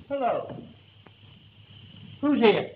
Hello. Who's here?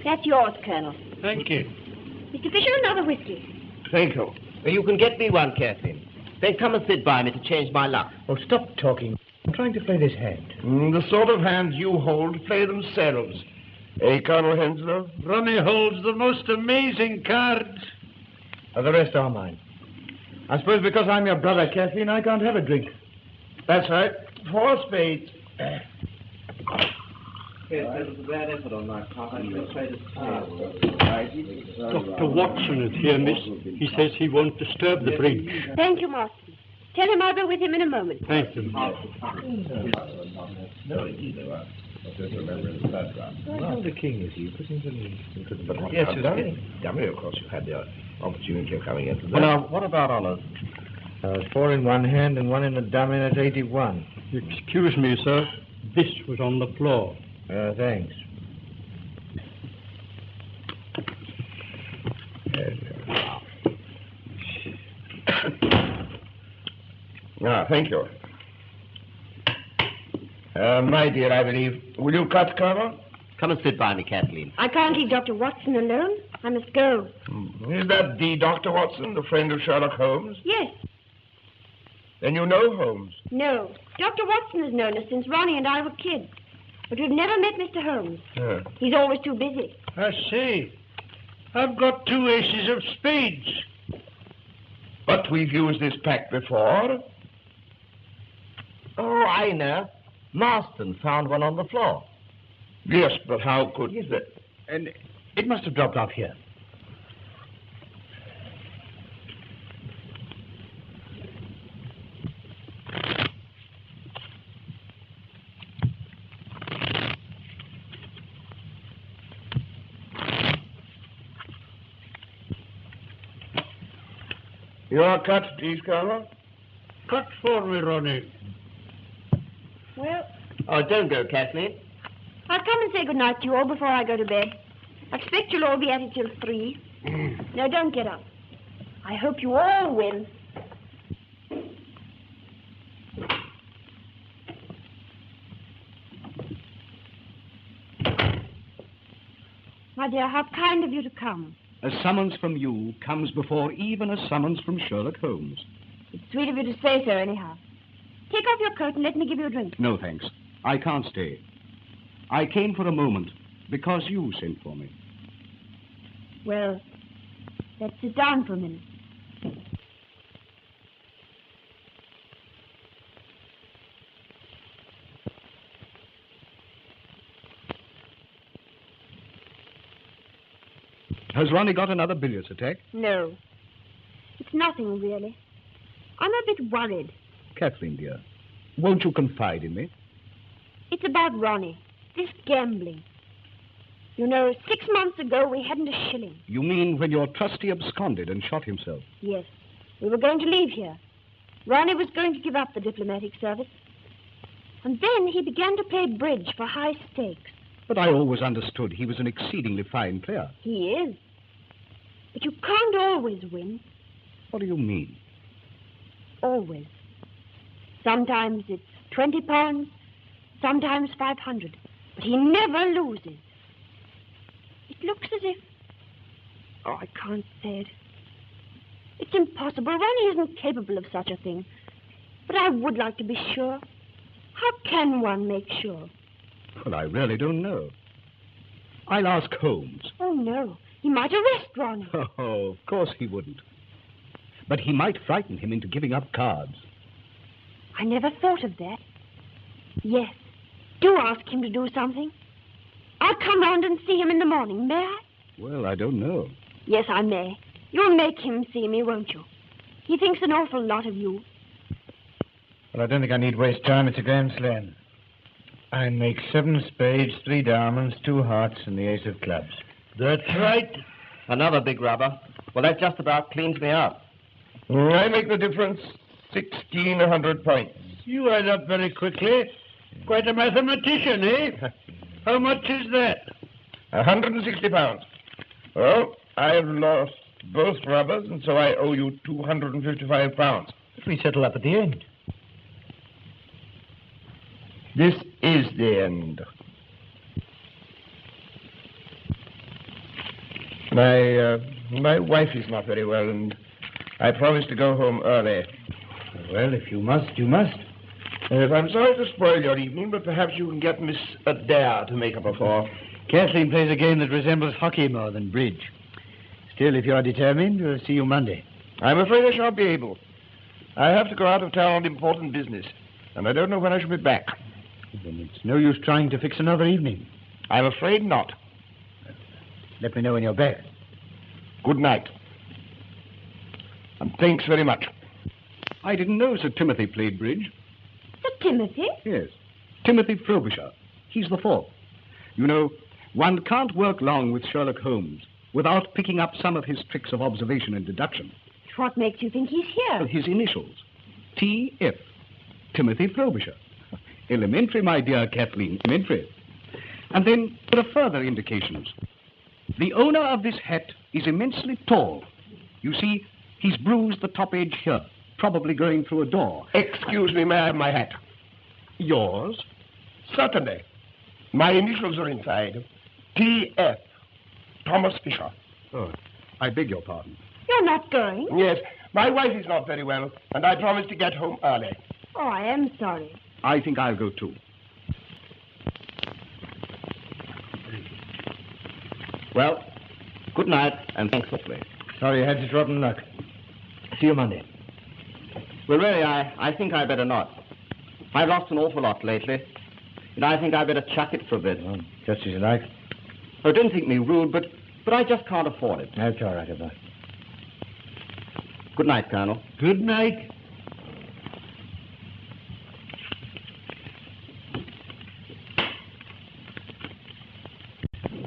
That's yours, Colonel. Thank you. Mr. Fisher, another whiskey. Thank you. You can get me one, Kathleen. Then come and sit by me to change my luck. Oh, stop talking. I'm trying to play this hand. The sort of hands you hold play themselves. Eh, Colonel Henslow? Ronnie holds the most amazing cards. The rest are mine. I suppose because I'm your brother, Kathleen, I can't have a drink. That's right. 4 spades. Yes, that was a bad effort on my part. I'm afraid it's Dr. Watson is here, miss. He says he won't disturb the bridge. Thank you, Marston. Tell him I'll be with him in a moment. Thank you. Well, the king is here. Put him to me. Yes, dummy, of course, you had the opportunity of coming into that. Well, now, what about Olive? 4 in one hand and 1 in the dummy, that's 81. Excuse me, sir. This was on the floor. Thanks. Thank you. My dear, I believe. Will you cut, Colonel? Come and sit by me, Kathleen. I can't leave Dr. Watson alone. I must go. Is that the Dr. Watson, the friend of Sherlock Holmes? Yes. Then you know Holmes. No. Dr. Watson has known us since Ronnie and I were kids. But we've never met Mr. Holmes. He's always too busy. I see. I've got 2 aces of spades. But we've used this pack before. Oh, I know. Marston found one on the floor. Yes, but how could... Yes, but... And it must have dropped off here. Your cut, please, Colonel. Cut for me, Ronnie. Well, Oh, don't go, Kathleen. I'll come and say good night to you all before I go to bed. I expect you'll all be at it till 3. No, don't get up. I hope you all win. My dear, how kind of you to come. A summons from you comes before even a summons from Sherlock Holmes. It's sweet of you to say so, anyhow. Take off your coat and let me give you a drink. No, thanks. I can't stay. I came for a moment because you sent for me. Well, let's sit down for a minute. Has Ronnie got another bilious attack? No. It's nothing, really. I'm a bit worried. Kathleen, dear, won't you confide in me? It's about Ronnie. This gambling. You know, 6 months ago we hadn't a shilling. You mean when your trustee absconded and shot himself? Yes. We were going to leave here. Ronnie was going to give up the diplomatic service. And then he began to play bridge for high stakes. But I always understood he was an exceedingly fine player. He is. But you can't always win. What do you mean? Always. Sometimes it's £20, sometimes 500. But he never loses. It looks as if... Oh, I can't say it. It's impossible. Ronnie isn't capable of such a thing. But I would like to be sure. How can one make sure? Well, I really don't know. I'll ask Holmes. Oh, no. He might arrest Ronnie. Oh, of course he wouldn't. But he might frighten him into giving up cards. I never thought of that. Yes. Do ask him to do something. I'll come round and see him in the morning, may I? Well, I don't know. Yes, I may. You'll make him see me, won't you? He thinks an awful lot of you. Well, I don't think I need waste time. It's a grand slam. I make 7 spades, 3 diamonds, 2 hearts, and the ace of clubs. That's right. Another big rubber. Well, that just about cleans me up. I make the difference 1,600 points. You add up very quickly. Quite a mathematician, eh? How much is that? 160 pounds. Well, I've lost both rubbers, and so I owe you 255 pounds. If we settle up at the end. This is the end. My wife is not very well, and I promised to go home early. Well, if you must, you must. I'm sorry to spoil your evening, but perhaps you can get Miss Adair to make up a for. Kathleen plays a game that resembles hockey more than bridge. Still, if you're determined, we'll see you Monday. I'm afraid I shan't be able. I have to go out of town on important business, and I don't know when I shall be back. Then it's no use trying to fix another evening. I'm afraid not. Let me know when you're back. Good night. And thanks very much. I didn't know Sir Timothy played bridge. Sir Timothy? Yes. Timothy Frobisher. He's the 4th. You know, one can't work long with Sherlock Holmes without picking up some of his tricks of observation and deduction. What makes you think he's here? His initials. T.F. Timothy Frobisher. Elementary, my dear Kathleen. Elementary. And then there are further indications. The owner of this hat is immensely tall. You see, he's bruised the top edge here, probably going through a door. Excuse me, may I have my hat? Yours? Certainly. My initials are inside. T.F. Thomas Fisher. Oh, I beg your pardon. You're not going? Yes, my wife is not very well, and I promised to get home early. Oh, I am sorry. I think I'll go too. Well, good night, and thanks awfully. Sorry you had such rotten luck. See you Monday. Well, really, I think I better not. I've lost an awful lot lately, and I think I better chuck it for a bit. Well, just as you like. Oh, don't think me rude, but I just can't afford it. That's all right, Abba. Good night, Colonel. Good night.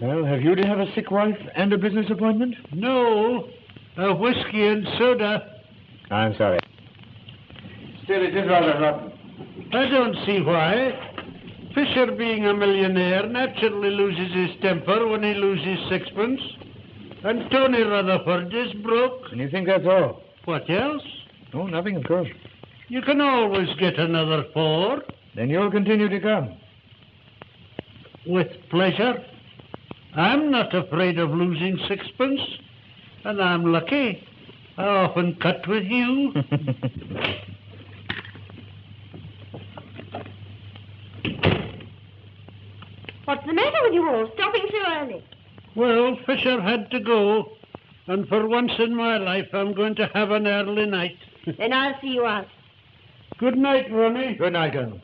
Well, have you to have a sick wife and a business appointment? No, a whiskey and soda. I'm sorry. Still, it is rather rotten. I don't see why. Fisher, being a millionaire, naturally loses his temper when he loses sixpence. And Tony Rutherford is broke. And you think that's all? What else? Oh, nothing, of course. You can always get another 4. Then you'll continue to come. With pleasure. I'm not afraid of losing sixpence. And I'm lucky. I often cut with you. What's the matter with you all, stopping so early? Well, Fisher had to go. And for once in my life, I'm going to have an early night. Then I'll see you out. Good night, Ronnie. Good night, Colonel.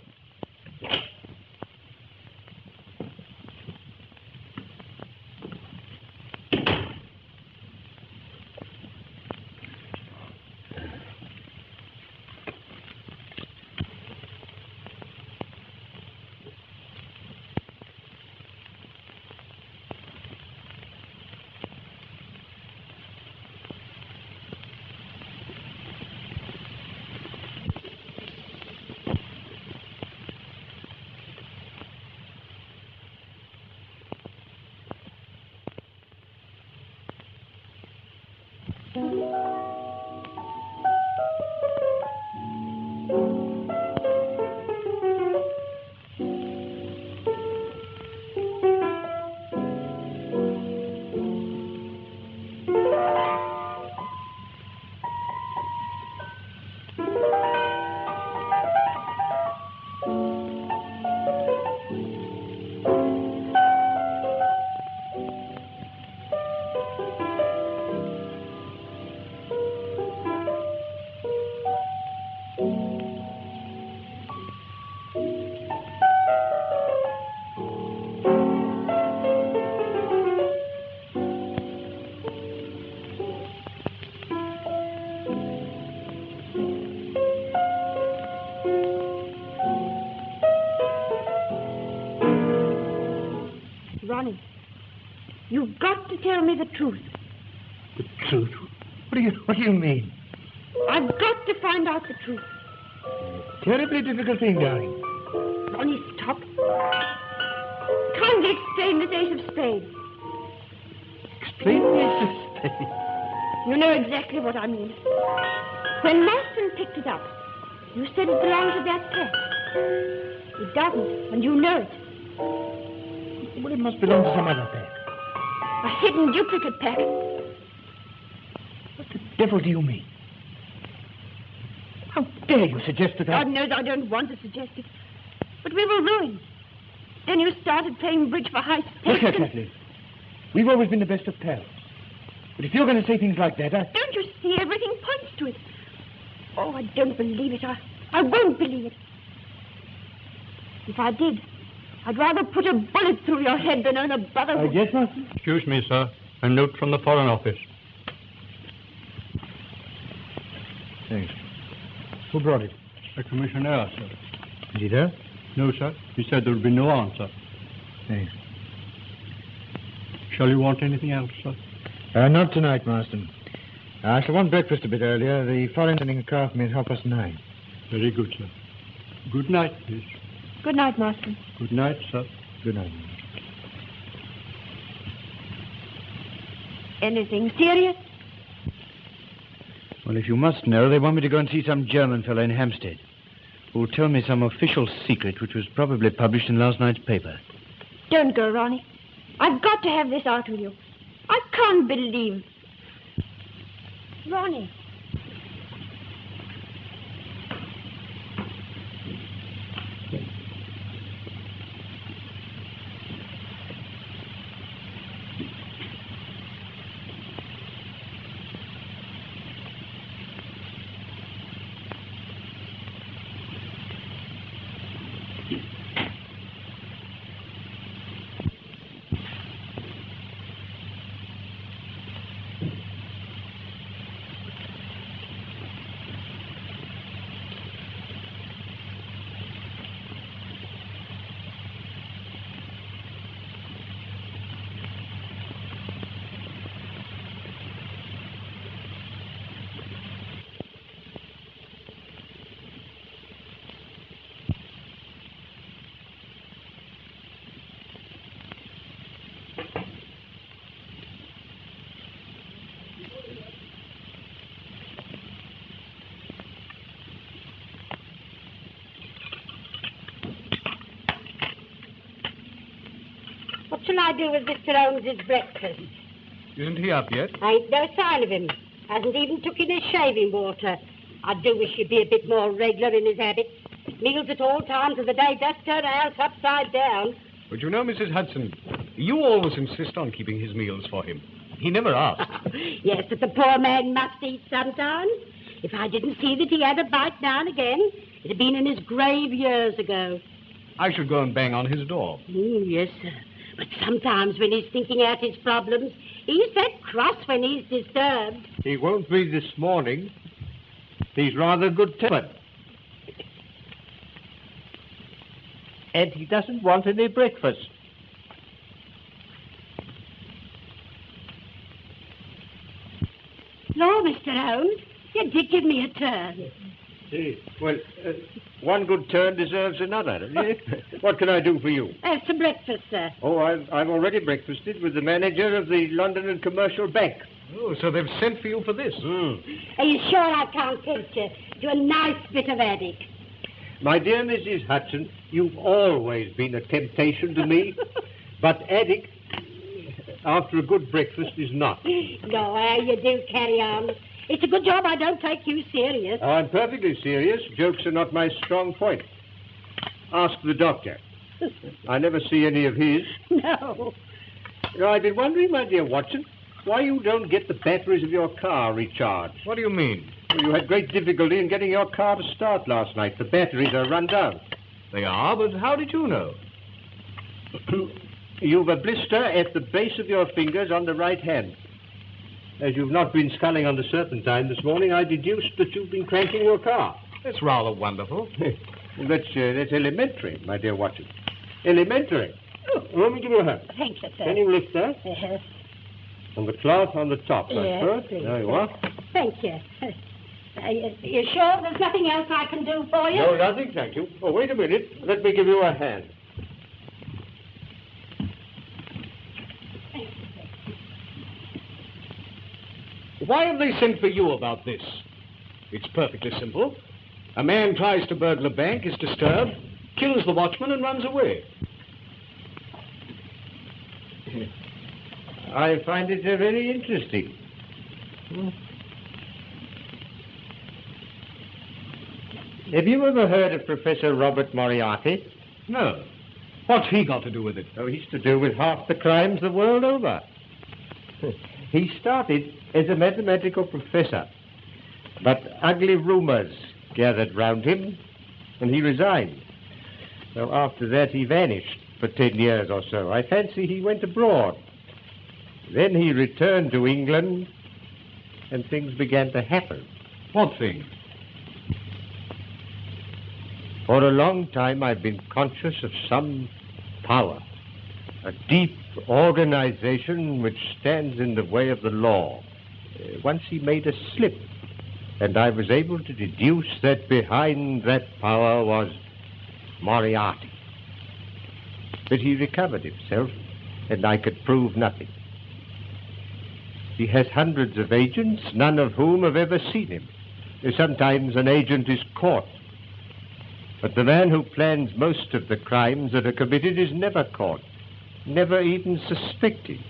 Ronnie, you've got to tell me the truth. The truth? What do you mean? I've got to find out the truth. Terribly difficult thing, darling. Ronnie, stop. Kindly explain this ace of spades. Explain the ace of spades. You know exactly what I mean. When Marston picked it up, you said it belonged to that pack. It doesn't, and you know it. Well, it must belong to some other pack. A hidden duplicate pack. What the devil do you mean? How dare you suggest that God knows I don't want to suggest it. But we were ruined. Then you started playing bridge for high stakes. Look here, Kathleen. We've always been the best of pals. But if you're going to say things like that, Don't you see? Everything points to it. Oh, I don't believe it. I won't believe it. If I did, I'd rather put a bullet through your head than own a brotherhood. Yes, Master? Excuse me, sir. A note from the Foreign Office. Thanks. Who brought it? The commissioner, sir. Is he there? No, sir. He said there would be no answer. Thanks. Shall you want anything else, sir? Not tonight, Marston. I shall want breakfast a bit earlier. The foreign sending a car for me at 9:30. Very good, sir. Good night, please. Good night, Marston. Good night, sir. Good night. Anything serious? Well, if you must know, they want me to go and see some German fellow in Hampstead who'll tell me some official secret which was probably published in last night's paper. Don't go, Ronnie. I've got to have this out with you. I can't believe... Ronnie. What shall I do with Mr. Holmes's breakfast? Isn't he up yet? I ain't no sign of him. Hasn't even took in his shaving water. I do wish he'd be a bit more regular in his habits. Meals at all times of the day does turn a house upside down. But you know, Mrs. Hudson, you always insist on keeping his meals for him. He never asks. Yes, but the poor man must eat sometimes. If I didn't see that he had a bite now and again, it'd have been in his grave years ago. I should go and bang on his door. Yes, sir. But sometimes when he's thinking out his problems, he's that cross when he's disturbed. He won't be this morning. He's rather good-tempered. And he doesn't want any breakfast. Lord, Mr. Holmes, you did give me a turn. Well, one good turn deserves another. What can I do for you? Some breakfast, sir. Oh, I've already breakfasted with the manager of the London and Commercial Bank. Oh, so they've sent for you for this? Are you sure I can't tempt you to a nice bit of addict? My dear Mrs. Hudson, you've always been a temptation to me. But addict, after a good breakfast, is not. No, you do carry on. It's a good job I don't take you serious. Oh, I'm perfectly serious. Jokes are not my strong point. Ask the doctor. I never see any of his. No. You know, I've been wondering, my dear Watson, why you don't get the batteries of your car recharged. What do you mean? Well, you had great difficulty in getting your car to start last night. The batteries are run down. They are, but how did you know? You've a blister at the base of your fingers on the right hand. As you've not been sculling on the serpentine this morning, I deduced that you've been cranking your car. That's rather wonderful. Well, that's elementary, my dear Watson. Elementary. Let me give you a hand. Thank you, sir. Can you lift that? Yes. And the cloth on the top, that's Yes, good. please, There you sir. are. Thank you. You sure there's nothing else I can do for you? No, nothing, thank you. Oh, wait a minute. Let me give you a hand. Why have they sent for you about this? It's perfectly simple. A man tries to burgle a bank, is disturbed, kills the watchman, and runs away. I find it very interesting. Have you ever heard of Professor Robert Moriarty? No. What's he got to do with it? Oh, he's to do with half the crimes the world over. He started as a mathematical professor, but ugly rumors gathered round him, and he resigned. Well, after that, he vanished for 10 years or so. I fancy he went abroad. Then he returned to England, and things began to happen. What thing? For a long time, I've been conscious of some power, a deep organization which stands in the way of the law. Once he made a slip, and I was able to deduce that behind that power was Moriarty. But he recovered himself, and I could prove nothing. He has hundreds of agents, none of whom have ever seen him. Sometimes an agent is caught. But the man who plans most of the crimes that are committed is never caught, never even suspected.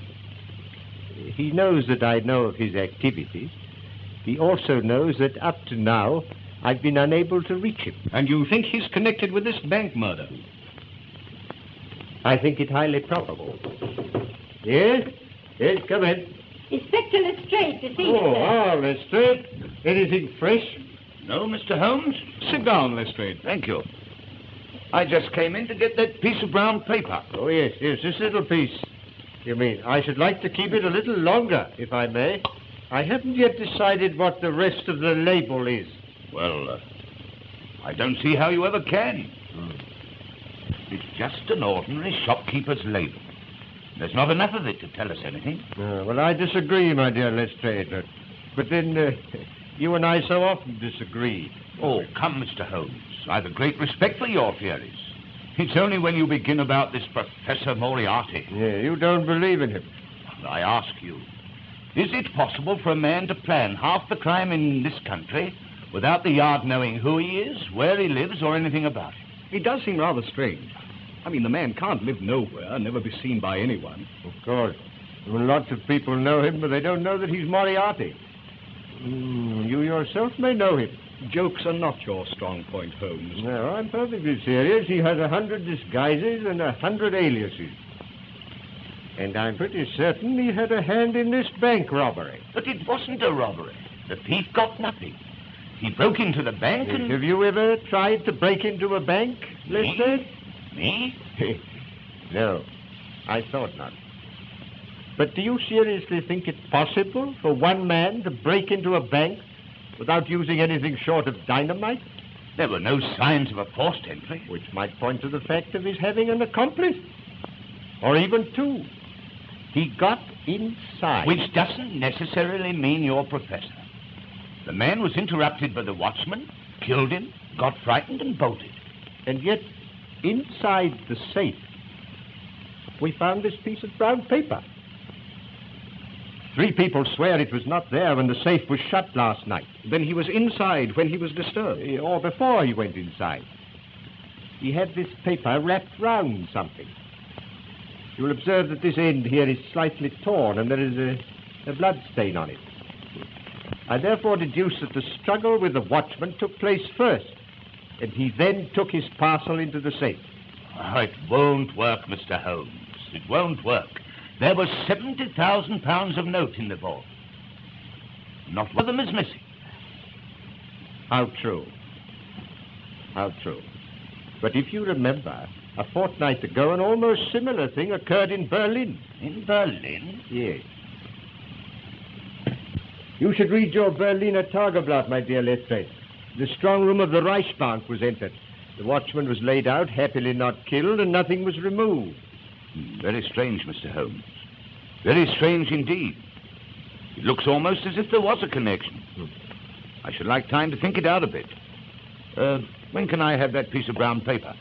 He knows that I know of his activities. He also knows that up to now, I've been unable to reach him. And you think he's connected with this bank murder? I think it highly probable. Yes? Yes, come in. Inspector Lestrade to see you, Oh, sir. Lestrade. Anything fresh? No, Mr. Holmes? Sit down, Lestrade. Thank you. I just came in to get that piece of brown paper. Oh, yes, this little piece. You mean, I should like to keep it a little longer, if I may. I haven't yet decided what the rest of the label is. Well, I don't see how you ever can. It's just an ordinary shopkeeper's label. There's not enough of it to tell us anything. Well, I disagree, my dear Lestrade. But then, you and I so often disagree. Oh, come, Mr. Holmes. I've a great respect for your theories. It's only when you begin about this Professor Moriarty. Yeah, you don't believe in him. I ask you, is it possible for a man to plan half the crime in this country without the Yard knowing who he is, where he lives, or anything about him? It does seem rather strange. I mean, the man can't live nowhere, never be seen by anyone. Of course. Well, lots of people know him, but they don't know that he's Moriarty. You yourself may know him. Jokes are not your strong point, Holmes. No, I'm perfectly serious. He has 100 disguises and 100 aliases. And I'm pretty certain he had a hand in this bank robbery. But it wasn't a robbery. The thief got nothing. He broke into the bank and... Have you ever tried to break into a bank, Lestrade? Me? No, I thought not. But do you seriously think it's possible for one man to break into a bank without using anything short of dynamite? There were no signs of a forced entry. Which might point to the fact of his having an accomplice. Or even two. He got inside. Which doesn't necessarily mean you're Professor. The man was interrupted by the watchman, killed him, got frightened and bolted. And yet, inside the safe, we found this piece of brown paper. 3 people swear it was not there when the safe was shut last night. Then he was inside when he was disturbed. Or before he went inside. He had this paper wrapped round something. You'll observe that this end here is slightly torn and there is a blood stain on it. I therefore deduce that the struggle with the watchman took place first, and he then took his parcel into the safe. Oh, it won't work, Mr. Holmes. It won't work. There was £70,000 of note in the vault. Not one of them is missing. How true. How true. But if you remember, a fortnight ago, an almost similar thing occurred in Berlin. In Berlin? Yes. You should read your Berliner Tageblatt, my dear Lestrade. The strong room of the Reichsbank was entered. The watchman was laid out, happily not killed, and nothing was removed. Very strange, Mr. Holmes. Very strange indeed. It looks almost as if there was a connection. I should like time to think it out a bit. When can I have that piece of brown paper?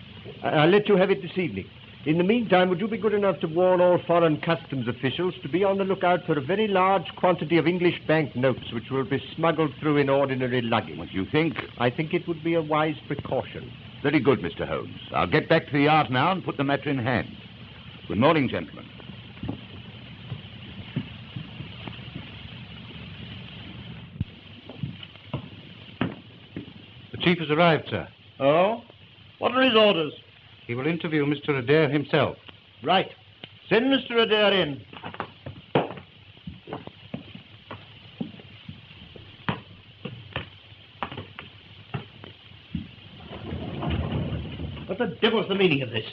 I'll let you have it this evening. In the meantime, would you be good enough to warn all foreign customs officials to be on the lookout for a very large quantity of English banknotes which will be smuggled through in ordinary luggage? What do you think? I think it would be a wise precaution. Very good, Mr. Holmes. I'll get back to the yard now and put the matter in hand. Good morning, gentlemen. The chief has arrived, sir. Oh? What are his orders? He will interview Mr. Adair himself. Right. Send Mr. Adair in. What the devil's the meaning of this?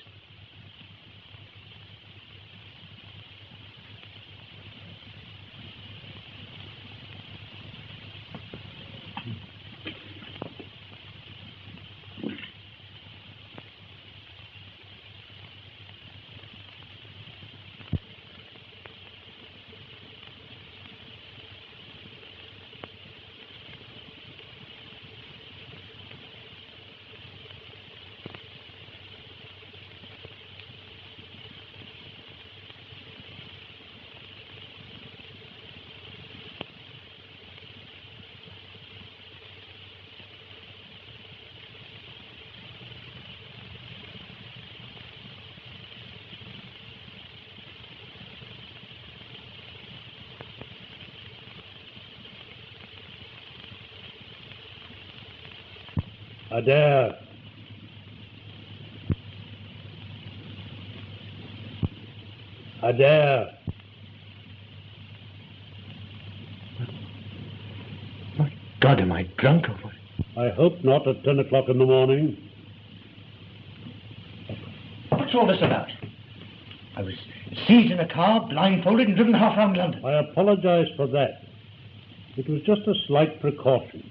Adair. Adair. My God, am I drunk or what? I hope not at 10 o'clock in the morning. What's all this about? I was seized in a car, blindfolded, and driven half round London. I apologize for that. It was just a slight precaution.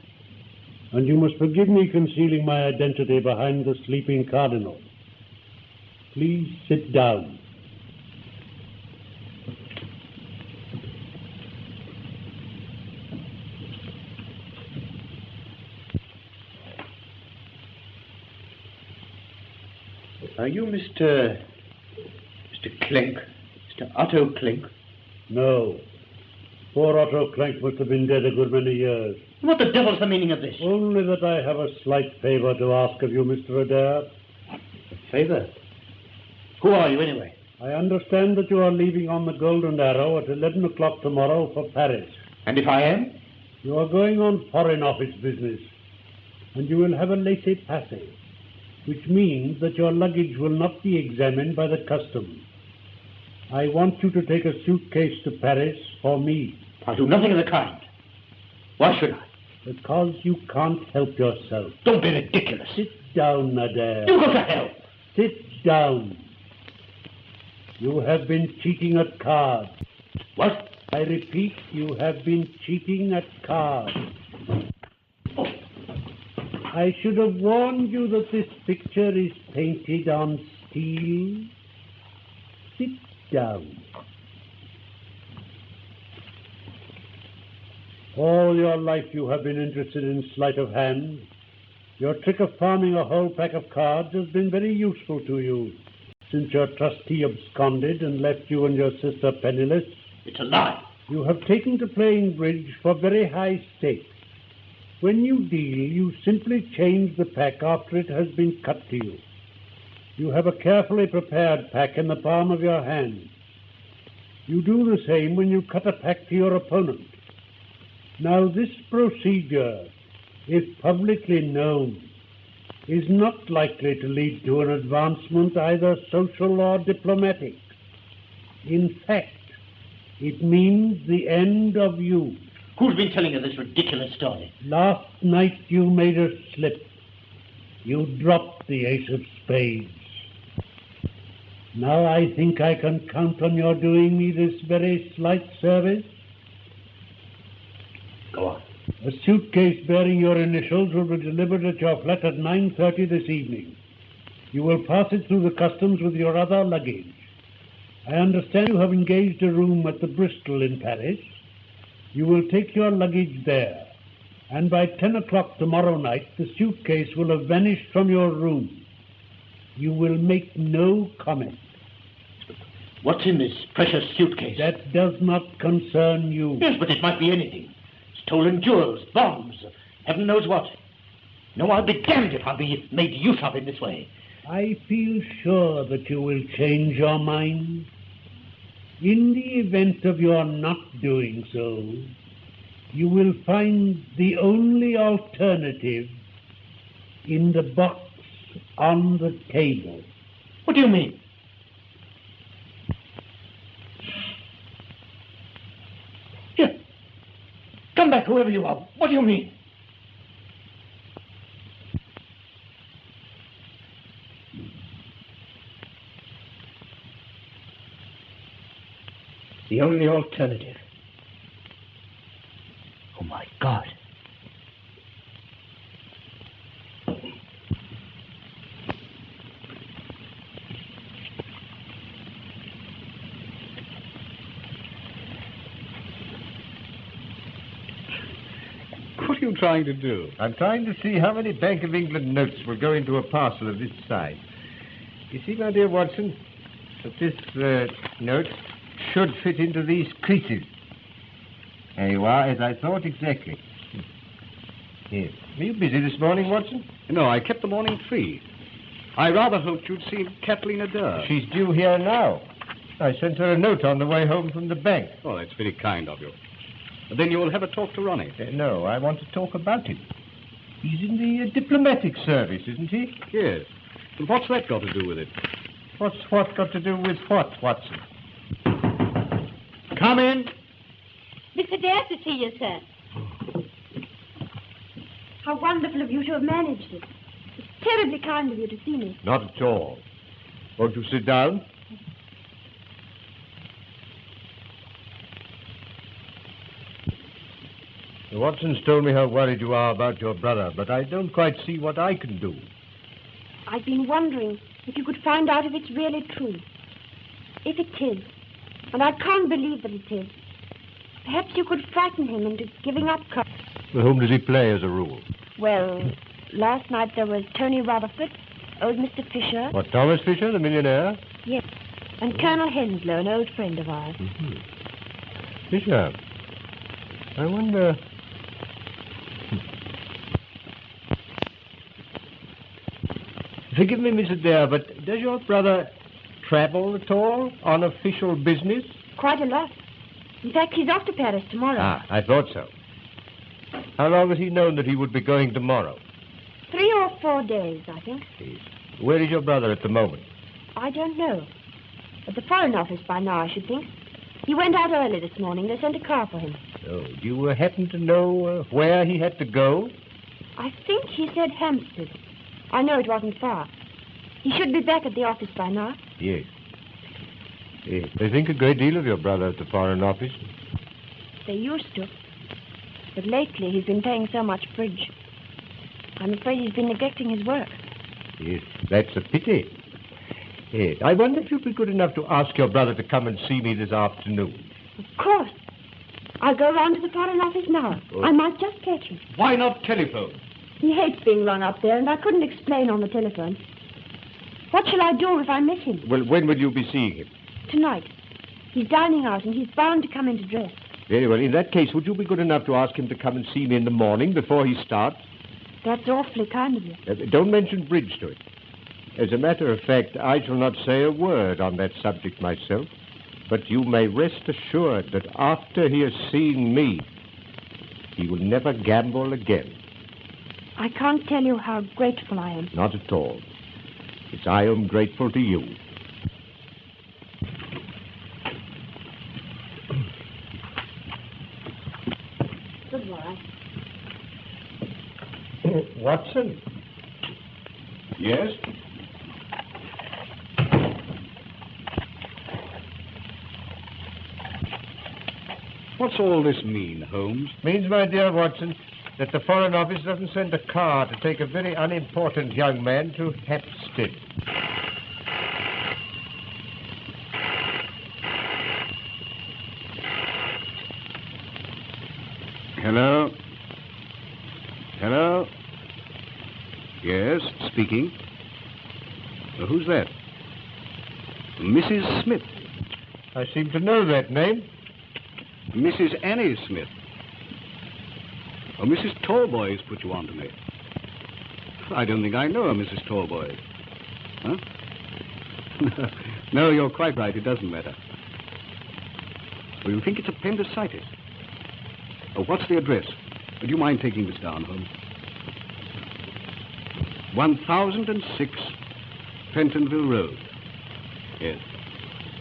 And you must forgive me concealing my identity behind the sleeping cardinal. Please sit down. Are you Mr. Clink? Mr. Otto Clink? No. Poor Otto Clink must have been dead a good many years. What the devil's the meaning of this? Only that I have a slight favor to ask of you, Mr. Adair. A favor? Who are you, anyway? I understand that you are leaving on the Golden Arrow at 11 o'clock tomorrow for Paris. And if I am? You are going on Foreign Office business, and you will have a laissez-passer, which means that your luggage will not be examined by the customs. I want you to take a suitcase to Paris for me. I'll do nothing of the kind. Why should I? Because you can't help yourself. Don't be ridiculous. Sit down, Adair. You go to hell. Sit down. You have been cheating at cards. What? I repeat, you have been cheating at cards. Oh. I should have warned you that this picture is painted on steel. Sit down. All your life you have been interested in sleight of hand. Your trick of palming a whole pack of cards has been very useful to you since your trustee absconded and left you and your sister penniless. It's a lie. You have taken to playing bridge for very high stakes. When you deal, you simply change the pack after it has been cut to you. You have a carefully prepared pack in the palm of your hand. You do the same when you cut a pack to your opponent. Now, this procedure, if publicly known, is not likely to lead to an advancement either social or diplomatic. In fact, it means the end of you. Who's been telling you this ridiculous story? Last night you made a slip. You dropped the ace of spades. Now I think I can count on your doing me this very slight service. Go on. A suitcase bearing your initials will be delivered at your flat at 9:30 this evening. You will pass it through the customs with your other luggage. I understand you have engaged a room at the Bristol in Paris. You will take your luggage there, and by 10 o'clock tomorrow night, the suitcase will have vanished from your room. You will make no comment. What's in this precious suitcase? That does not concern you. Yes, but it might be anything. Stolen jewels, bombs, heaven knows what. No, I'll be damned if I'll be made use of in this way. I feel sure that you will change your mind. In the event of your not doing so, you will find the only alternative in the box on the table. What do you mean? Here. Come back, whoever you are. What do you mean? The only alternative. Oh, my God. What are you trying to do? I'm trying to see how many Bank of England notes will go into a parcel of this size. You see, my dear Watson, that this note should fit into these creases. There you are, as I thought exactly. Yes. Were you busy this morning, Watson? No, I kept the morning free. I rather hoped you'd seen Kathleen Adair. She's due here now. I sent her a note on the way home from the bank. Oh, that's very kind of you. Then you will have a talk to Ronnie. No, I want to talk about him. He's in the diplomatic service, isn't he? Yes. And what's that got to do with it? What's what got to do with what, Watson? Come in. Mr. Adair to see you, sir. How wonderful of you to have managed it. It's terribly kind of you to see me. Not at all. Won't you sit down? Watson's told me how worried you are about your brother, but I don't quite see what I can do. I've been wondering if you could find out if it's really true. If it is, and I can't believe that it is, perhaps you could frighten him into giving up. Well, whom does he play as a rule? Well, last night there was Tony Rutherford, old Mr. Fisher. What, Thomas Fisher, the millionaire? Yes, and Colonel Henslow, an old friend of ours. Mm-hmm. Fisher, I wonder... Forgive me, Miss Adair, but does your brother travel at all on official business? Quite a lot. In fact, he's off to Paris tomorrow. Ah, I thought so. How long has he known that he would be going tomorrow? 3 or 4 days, I think. Where is your brother at the moment? I don't know. At the Foreign Office by now, I should think. He went out early this morning. They sent a car for him. Oh, do you happen to know where he had to go? I think he said Hampstead. I know it wasn't far. He should be back at the office by now. Yes. Yes. They think a great deal of your brother at the Foreign Office. They used to. But lately he's been playing so much bridge. I'm afraid he's been neglecting his work. Yes, that's a pity. Yes. I wonder if you'd be good enough to ask your brother to come and see me this afternoon. Of course. I'll go round to the Foreign Office now. Oh. I might just catch him. Why not telephone? He hates being rung up there, and I couldn't explain on the telephone. What shall I do if I miss him? Well, when will you be seeing him? Tonight. He's dining out, and he's bound to come in to dress. Very well. In that case, would you be good enough to ask him to come and see me in the morning before he starts? That's awfully kind of you. Don't mention bridge to it. As a matter of fact, I shall not say a word on that subject myself, but you may rest assured that after he has seen me, he will never gamble again. I can't tell you how grateful I am. Not at all. It's I am grateful to you. Goodbye. Watson? Yes? What's all this mean, Holmes? Means, my dear Watson, that the Foreign Office doesn't send a car to take a very unimportant young man to Hampstead. speaking. Who's that? Mrs. Smith. I seem to know that name. Mrs. Annie Smith. Oh, Mrs. Tallboys put you on to me. I don't think I know a Mrs. Tallboys. Huh? No, you're quite right. It doesn't matter. Well, you think it's appendicitis? Oh, what's the address? Do you mind taking this down, Holmes? 1006 Pentonville Road. Yes.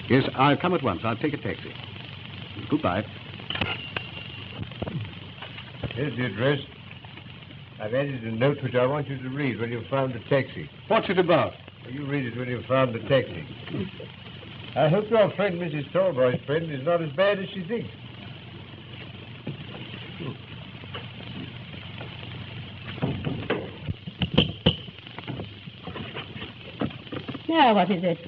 Yes, I'll come at once. I'll take a taxi. Goodbye. Here's the address. I've added a note which I want you to read when you've found the taxi. What's it about? Well, you read it when you've found the taxi. I hope your friend, Mrs. Tallboy's friend, is not as bad as she thinks. Now, what is it?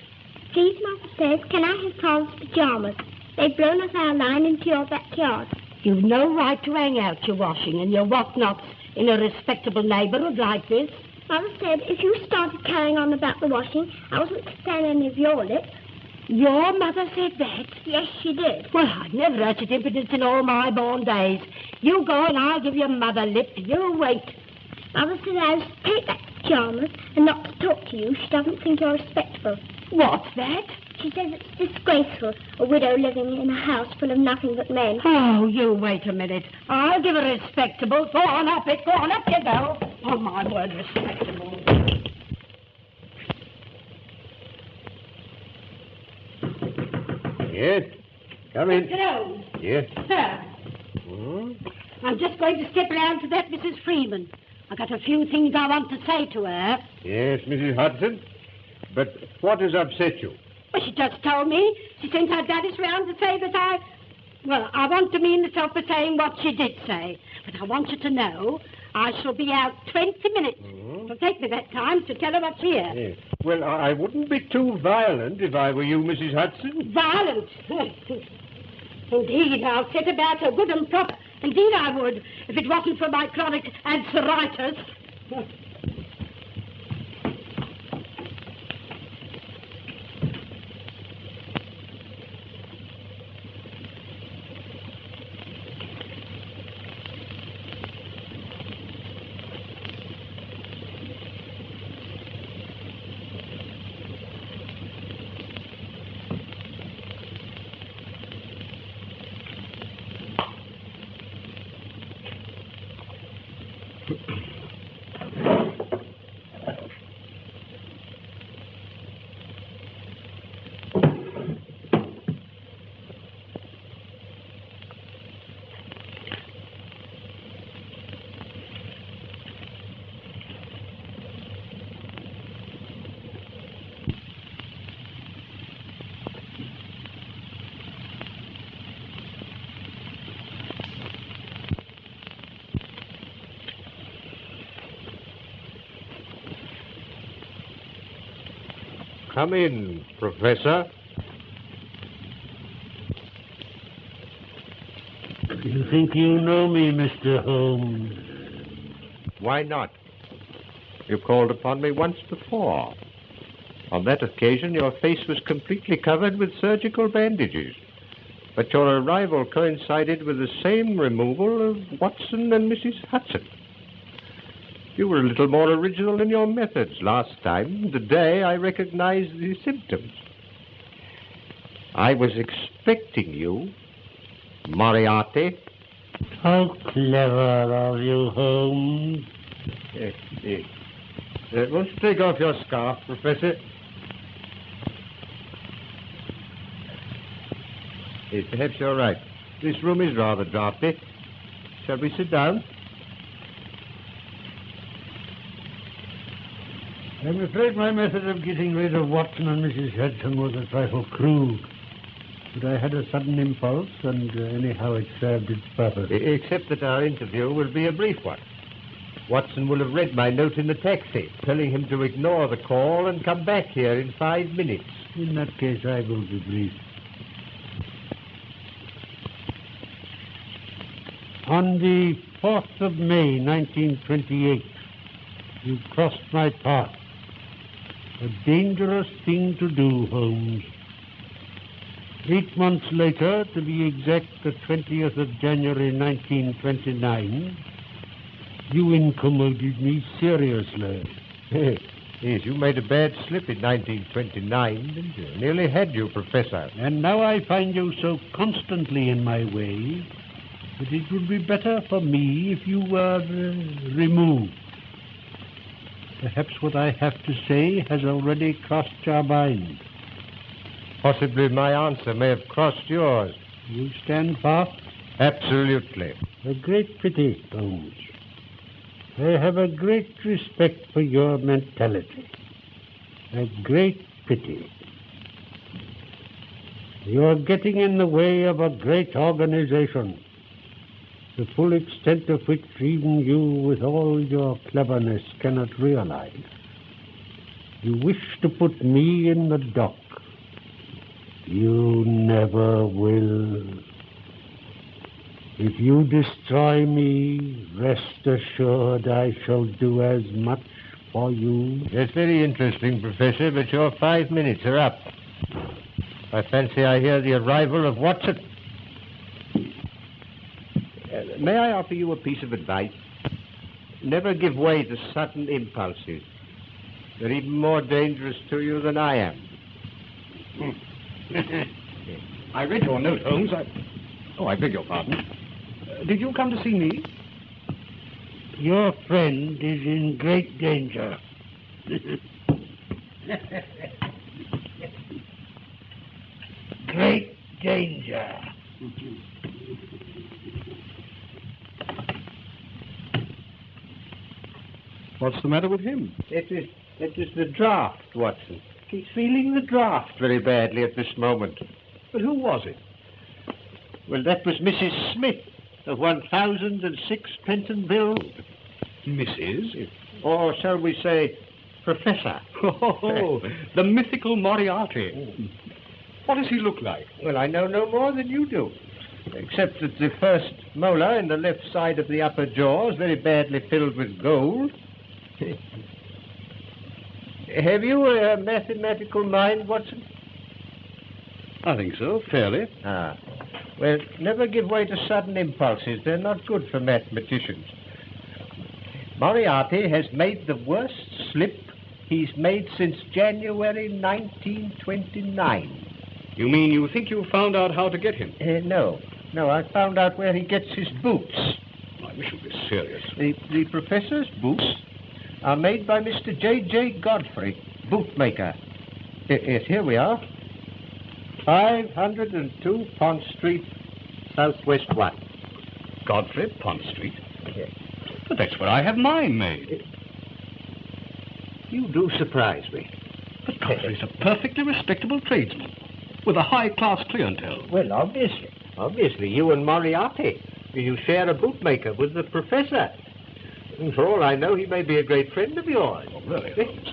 Please, Mother says, can I have Paul's pajamas? They've blown us our line into your backyard. You've no right to hang out your washing and your whatnots in a respectable neighbourhood like this. Mother said if you started carrying on about the washing, I wasn't to stand any of your lip. Your mother said that? Yes, she did. Well, I've never heard such impudence in all my born days. You go and I'll give your mother lip. You wait. Mother said I was to take back the pajamas and not to talk to you. She doesn't think you're respectable. What's that? She says it's disgraceful, a widow living in a house full of nothing but men. Oh, you wait a minute. I'll give her respectable. Go on up it. Go on up you go. Oh, my word, respectable. Yes? Come in. Hello. Yes? Sir. I'm just going to step round to that Mrs. Freeman. I've got a few things I want to say to her. Yes, Mrs. Hudson. But what has upset you? Well, she just told me. She sent her daddies round to say that I want to mean myself for saying what she did say. But I want you to know I shall be out 20 minutes. It'll take me that time to tell her what's here. Yes. Well, I wouldn't be too violent if I were you, Mrs. Hudson. Violent? Indeed, I'll set about her good and proper. Indeed, I would, if it wasn't for my chronic ulceritis. Come in, Professor. You think you know me, Mr. Holmes? Why not? You called upon me once before. On that occasion, your face was completely covered with surgical bandages. But your arrival coincided with the same removal of Watson and Mrs. Hudson. You were a little more original in your methods last time. Today, I recognized the symptoms. I was expecting you, Moriarty. How clever of you, Holmes. Yes. Won't you take off your scarf, Professor? Yes, perhaps you're right. This room is rather draughty. Shall we sit down? I'm afraid my method of getting rid of Watson and Mrs. Hudson was a trifle crude. But I had a sudden impulse, and anyhow it served its purpose. Except that our interview will be a brief one. Watson will have read my note in the taxi, telling him to ignore the call and come back here in 5 minutes. In that case, I will be brief. On the 4th of May, 1928, you crossed my path. A dangerous thing to do, Holmes. 8 months later, to be exact, the 20th of January, 1929, you incommoded me seriously. Yes, you made a bad slip in 1929, didn't you? Nearly had you, Professor. And now I find you so constantly in my way that it would be better for me if you were removed. Perhaps what I have to say has already crossed your mind. Possibly my answer may have crossed yours. You stand fast? Absolutely. A great pity, Holmes. I have a great respect for your mentality. A great pity. You're getting in the way of a great organization, the full extent of which even you, with all your cleverness, cannot realize. You wish to put me in the dock. You never will. If you destroy me, rest assured I shall do as much for you. That's very interesting, Professor, but your 5 minutes are up. I fancy I hear the arrival of Watson. May I offer you a piece of advice? Never give way to sudden impulses. They're even more dangerous to you than I am. I read your note, Holmes. I beg your pardon. Did you come to see me? Your friend is in great danger. Great danger. What's the matter with him? It is the draft, Watson. He's feeling the draft very badly at this moment. But who was it? Well, that was Mrs. Smith of 1006 Pentonville. Mrs.? Or shall we say, Professor. Oh, the mythical Moriarty. What does he look like? Well, I know no more than you do. Except that the first molar in the left side of the upper jaw is very badly filled with gold. Have you a mathematical mind, Watson? I think so, fairly. Ah. Well, never give way to sudden impulses. They're not good for mathematicians. Moriarty has made the worst slip he's made since January 1929. You mean you think you found out how to get him? No, I found out where he gets his boots. I wish you'd be serious. The professor's boots are made by Mr. J.J. Godfrey, bootmaker. Yes, here we are. 502 Pont Street, Southwest 1. Godfrey, Pont Street? Yes. But that's where I have mine made. You do surprise me. But Godfrey's a perfectly respectable tradesman, with a high-class clientele. Well, obviously, you and Moriarty. You share a bootmaker with the professor. And for all I know, he may be a great friend of yours. Oh, really, Holmes?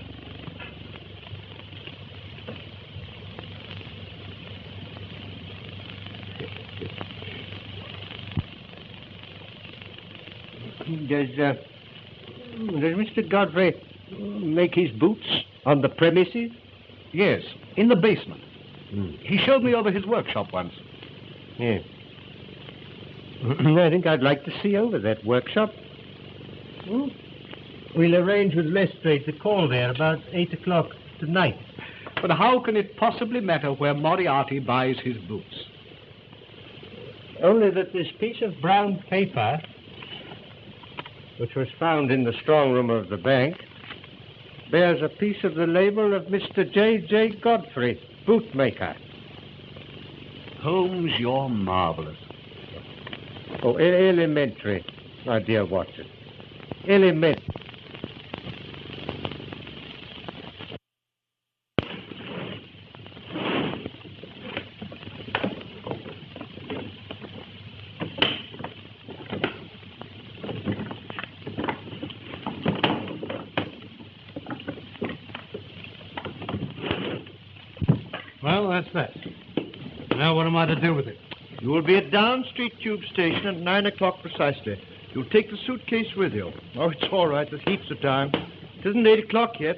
Does Mr. Godfrey make his boots on the premises? Yes, in the basement. He showed me over his workshop once. Yes. I think I'd like to see over that workshop. We'll arrange with Lestrade to call there about 8 o'clock tonight. But how can it possibly matter where Moriarty buys his boots? Only that this piece of brown paper, which was found in the strong room of the bank, bears a piece of the label of Mr. J.J. Godfrey, bootmaker. Holmes, you're marvelous. Oh, elementary, my dear Watson. Elementary. Well, that's that. Now what am I to do with it? You will be at Down Street Tube Station at 9 o'clock precisely. You'll take the suitcase with you. Oh, it's all right. There's heaps of time. It isn't 8 o'clock yet.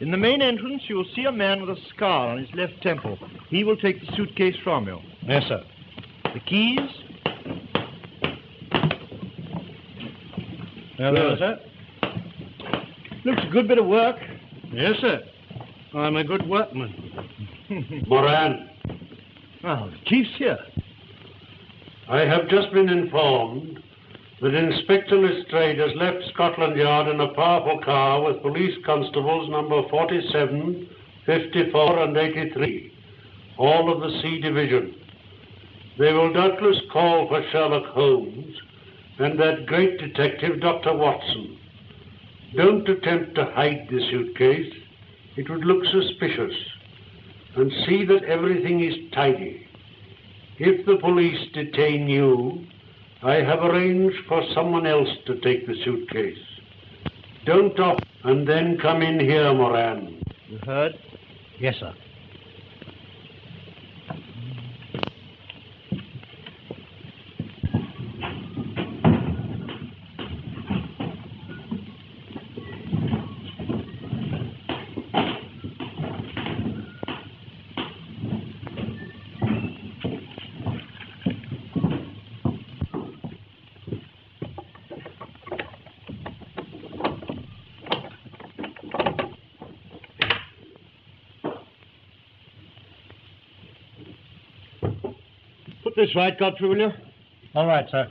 In the main entrance, you'll see a man with a scar on his left temple. He will take the suitcase from you. Yes, sir. The keys? Hello, sir. Looks a good bit of work. Yes, sir. I'm a good workman. Moran, Oh, the chief's here. I have just been informed that Inspector Lestrade has left Scotland Yard in a powerful car with police constables number 47, 54 and 83, all of the C Division. They will doubtless call for Sherlock Holmes and that great detective, Dr. Watson. Don't attempt to hide the suitcase. It would look suspicious. And see that everything is tidy. If the police detain you, I have arranged for someone else to take the suitcase. Don't off and then come in here, Moran. You heard? Yes, sir. Put this right, Godfrey, will you? All right, sir.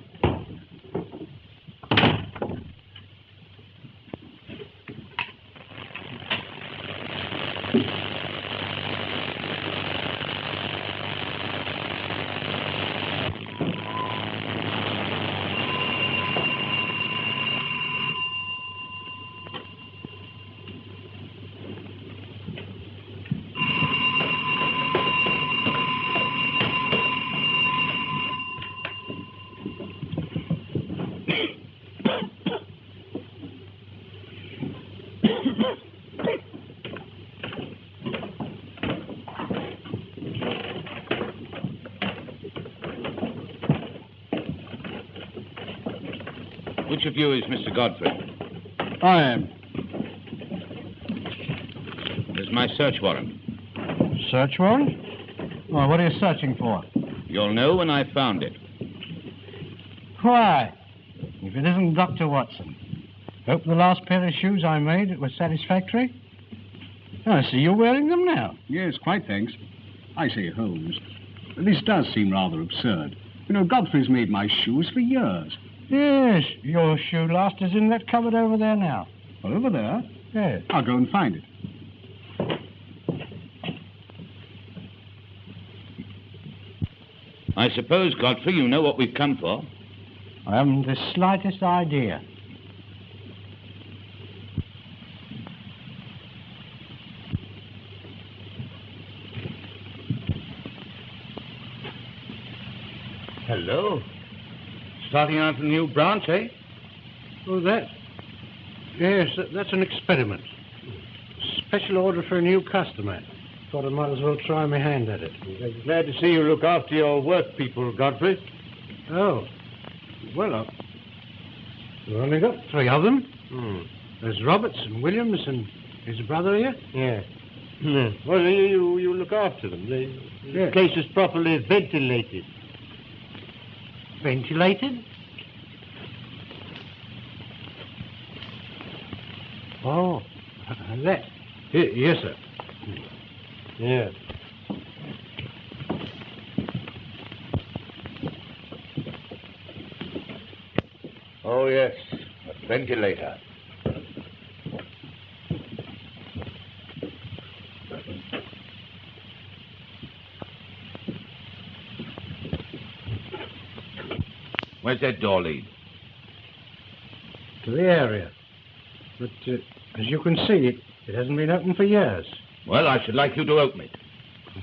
Which of you is Mr. Godfrey? I am. There's my search warrant. Search warrant? Well, what are you searching for? You'll know when I found it. Why? If it isn't Dr. Watson. Hope the last pair of shoes I made was satisfactory. I see you're wearing them now. Yes, quite thanks. I say, Holmes, this does seem rather absurd. You know, Godfrey's made my shoes for years. Yes, your shoe last is in that cupboard over there now. Over there? Yes. I'll go and find it. I suppose, Godfrey, you know what we've come for. I haven't the slightest idea. Hello. Starting out a new branch, eh? Oh, that? Yes, that's an experiment. Special order for a new customer. Thought I might as well try my hand at it. I'm glad to see you look after your work people, Godfrey. Oh. Well, we've only got 3 of them. There's Roberts and Williams and his brother here. Yeah. Well, you look after them. The place is properly ventilated. Ventilated? Oh, that. Yes, sir. Yeah. Oh, yes. A ventilator. Where's that door lead? To the area. But as you can see, it hasn't been opened for years. Well, I should like you to open it.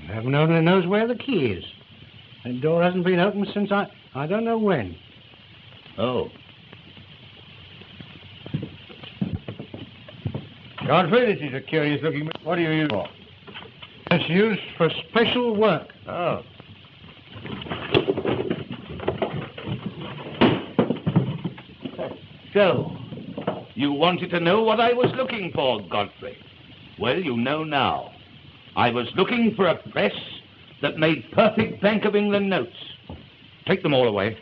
Heaven only knows where the key is. That door hasn't been opened since I don't know when. Oh. Godfrey, this is a curious looking... What do you use for? It's used for special work. Oh. So, you wanted to know what I was looking for, Godfrey. Well, you know now. I was looking for a press that made perfect Bank of England notes. Take them all away.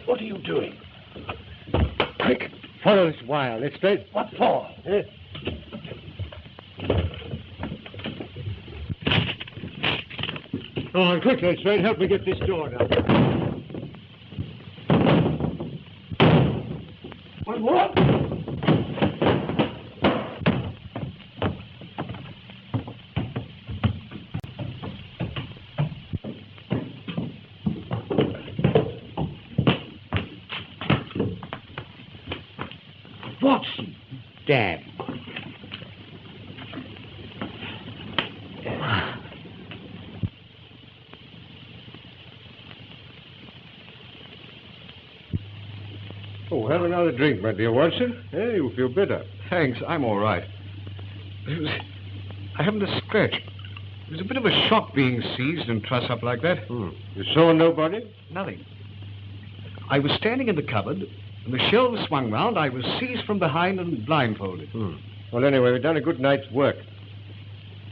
What are you doing? Quick, follow this wire. Let's straight. What for? Go on, quick, Lestrade. Help me get this door down. What? Watson. Damn. Oh, have another drink, my dear Watson. Yeah, you feel better. Thanks, I'm all right. I haven't a scratch. It was a bit of a shock being seized and trussed up like that. You saw nobody? Nothing. I was standing in the cupboard, and the shelves swung round. I was seized from behind and blindfolded. Well, anyway, we've done a good night's work.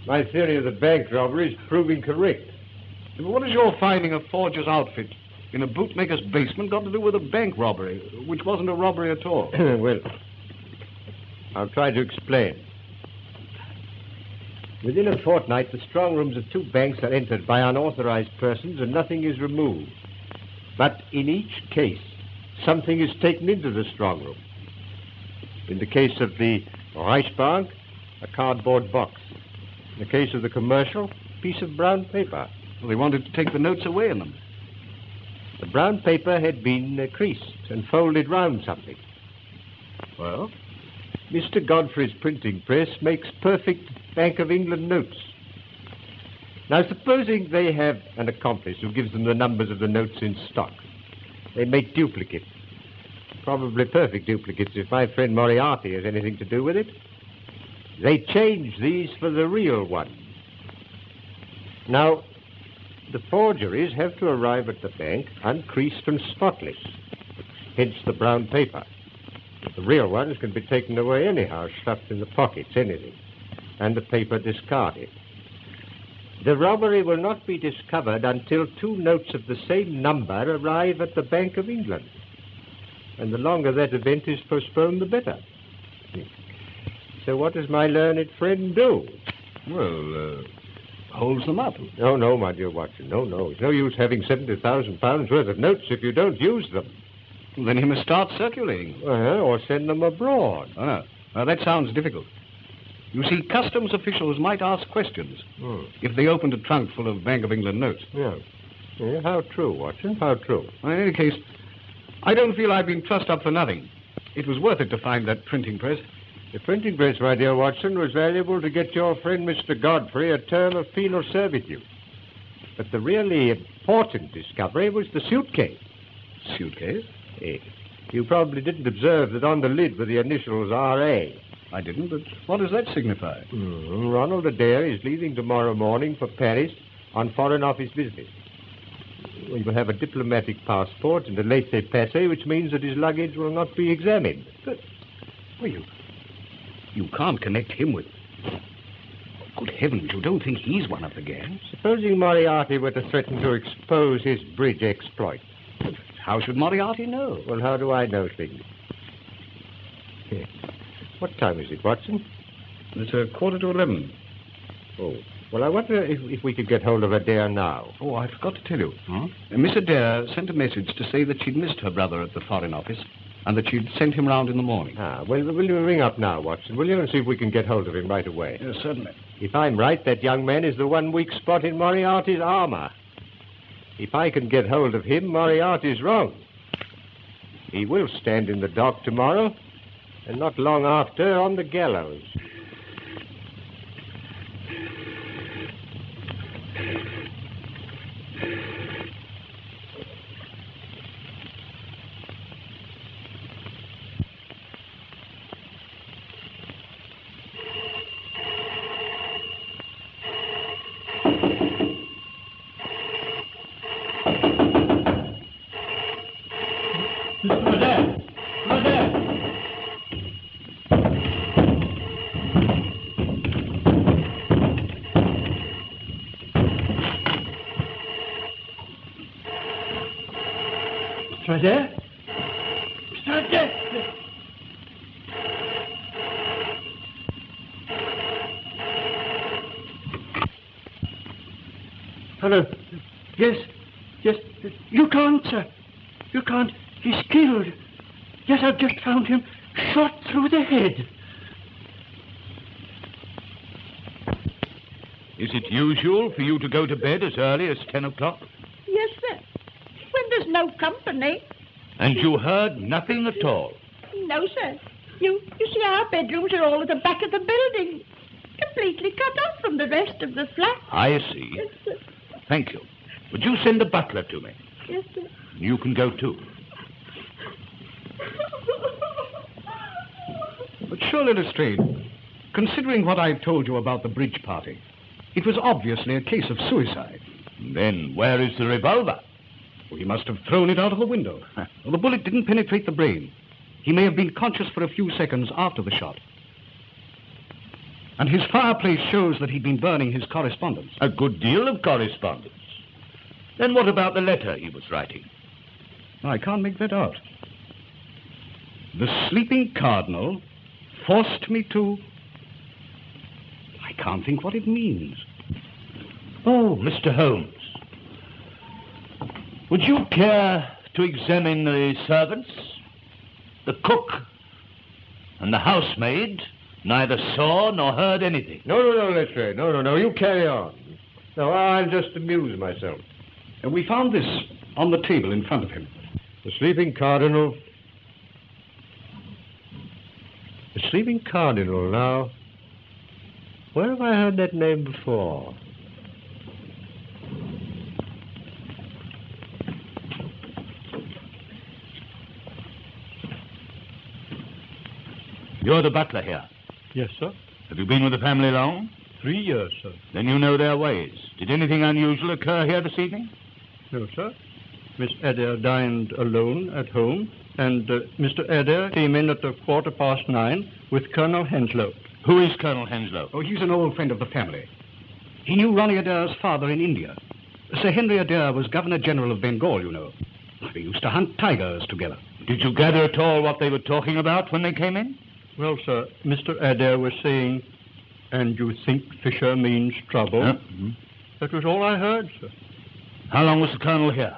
My theory of the bank robbery is proving correct. But what has your finding a forger's outfit in a bootmaker's basement got to do with a bank robbery, which wasn't a robbery at all? Well, I'll try to explain. Within a fortnight, the strong rooms of 2 banks are entered by unauthorized persons and nothing is removed. But in each case, something is taken into the strong room. In the case of the Reichsbank, a cardboard box. In the case of the commercial, a piece of brown paper. Well, they wanted to take the notes away in them. The brown paper had been creased and folded round something. Well? Mr. Godfrey's printing press makes perfect Bank of England notes. Now, supposing they have an accomplice who gives them the numbers of the notes in stock. They make duplicates. Probably perfect duplicates if my friend Moriarty has anything to do with it. They change these for the real ones. Now, the forgeries have to arrive at the bank uncreased and spotless. Hence the brown paper. The real ones can be taken away anyhow, stuffed in the pockets, anything. And the paper discarded. The robbery will not be discovered until 2 notes of the same number arrive at the Bank of England. And the longer that event is postponed, the better. So what does my learned friend do? Well, holds them up. No, my dear Watson, no. It's no use having £70,000 worth of notes if you don't use them. Well, then he must start circulating. Or send them abroad. Oh, no. Well, that sounds difficult. You see, customs officials might ask questions if they opened a trunk full of Bank of England notes. Yeah. How true, Watson, how true. Well, in any case, I don't feel I've been trussed up for nothing. It was worth it to find that printing press. The printing press, my dear Watson, was valuable to get your friend Mr. Godfrey a term of penal servitude. But the really important discovery was the suitcase. Suitcase? You probably didn't observe that on the lid were the initials R.A. I didn't, but what does that signify? Ronald Adair is leaving tomorrow morning for Paris on Foreign Office business. He will have a diplomatic passport and a laissez-passer, which means that his luggage will not be examined. But, well, you can't connect him with... Good heavens, you don't think he's one of the gang? Supposing Moriarty were to threaten to expose his bridge exploit. How should Moriarty know? Well, how do I know things? What time is it, Watson? It's 11:15. Oh, well, I wonder if we could get hold of Adair now. Oh, I forgot to tell you. Miss Adair sent a message to say that she'd missed her brother at the Foreign Office and that she'd sent him round in the morning. Well, will you ring up now, Watson, will you, and see if we can get hold of him right away? Yes, certainly. If I'm right, that young man is the one weak spot in Moriarty's armor. If I can get hold of him, Moriarty's wrong. He will stand in the dock tomorrow, and not long after on the gallows. Mr. Adair! Mr. Adair? Mr. Adair! Hello. Yes. Yes. You can't, sir. You can't. He's killed. Yes, I've just found him shot through the head. Is it usual for you to go to bed as early as 10 o'clock? Yes, sir. When there's no company. And you heard nothing at all? No, sir. You see, our bedrooms are all at the back of the building. Completely cut off from the rest of the flat. I see. Yes, sir. Thank you. Would you send the butler to me? Yes, sir. You can go too. But surely, Lestrade, considering what I've told you about the bridge party, it was obviously a case of suicide. Then where is the revolver? Well, he must have thrown it out of the window. Well, the bullet didn't penetrate the brain. He may have been conscious for a few seconds after the shot. And his fireplace shows that he'd been burning his correspondence. A good deal of correspondence. Then what about the letter he was writing? I can't make that out. The sleeping cardinal forced me to... I can't think what it means. Oh, Mr. Holmes. Would you care to examine the servants? The cook and the housemaid neither saw nor heard anything. No, Lestrade. No. You carry on. No, I'll just amuse myself. And we found this on the table in front of him. The sleeping cardinal. The sleeping cardinal, now. Where have I heard that name before? You're the butler here. Yes, sir. Have you been with the family long? 3 years, sir. Then you know their ways. Did anything unusual occur here this evening? No, sir. Miss Adair dined alone at home, and Mr. Adair came in at 9:15 with Colonel Henslow. Who is Colonel Henslow? Oh, he's an old friend of the family. He knew Ronnie Adair's father in India. Sir Henry Adair was Governor General of Bengal, you know. They used to hunt tigers together. Did you gather at all what they were talking about when they came in? Well, sir, Mr. Adair was saying, "And you think Fisher means trouble?" Mm-hmm. That was all I heard, sir. How long was the Colonel here?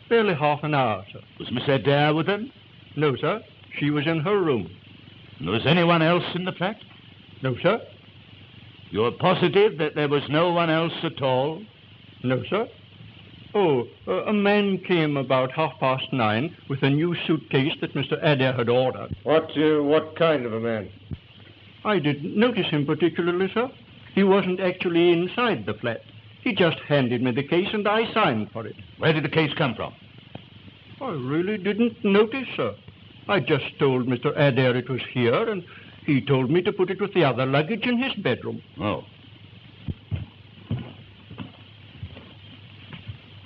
Barely half an hour, sir. Was Miss Adair with him? No, sir. She was in her room. And was anyone else in the flat? No, sir. You're positive that there was no one else at all? No, sir. Oh, a man came about 9:30 with a new suitcase that Mr. Adair had ordered. What kind of a man? I didn't notice him particularly, sir. He wasn't actually inside the flat. He just handed me the case and I signed for it. Where did the case come from? I really didn't notice, sir. I just told Mr. Adair it was here, and he told me to put it with the other luggage in his bedroom. Oh.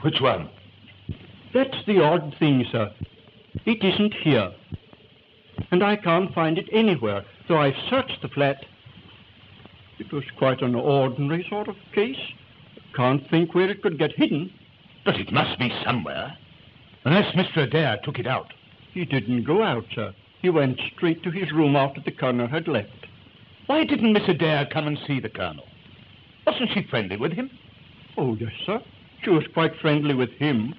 Which one? That's the odd thing, sir. It isn't here. And I can't find it anywhere, though I've searched the flat. It was quite an ordinary sort of case. Can't think where it could get hidden. But it must be somewhere. Unless Mr. Adair took it out. He didn't go out, sir. He went straight to his room after the Colonel had left. Why didn't Miss Adair come and see the Colonel? Wasn't she friendly with him? Oh, yes, sir. She was quite friendly with him.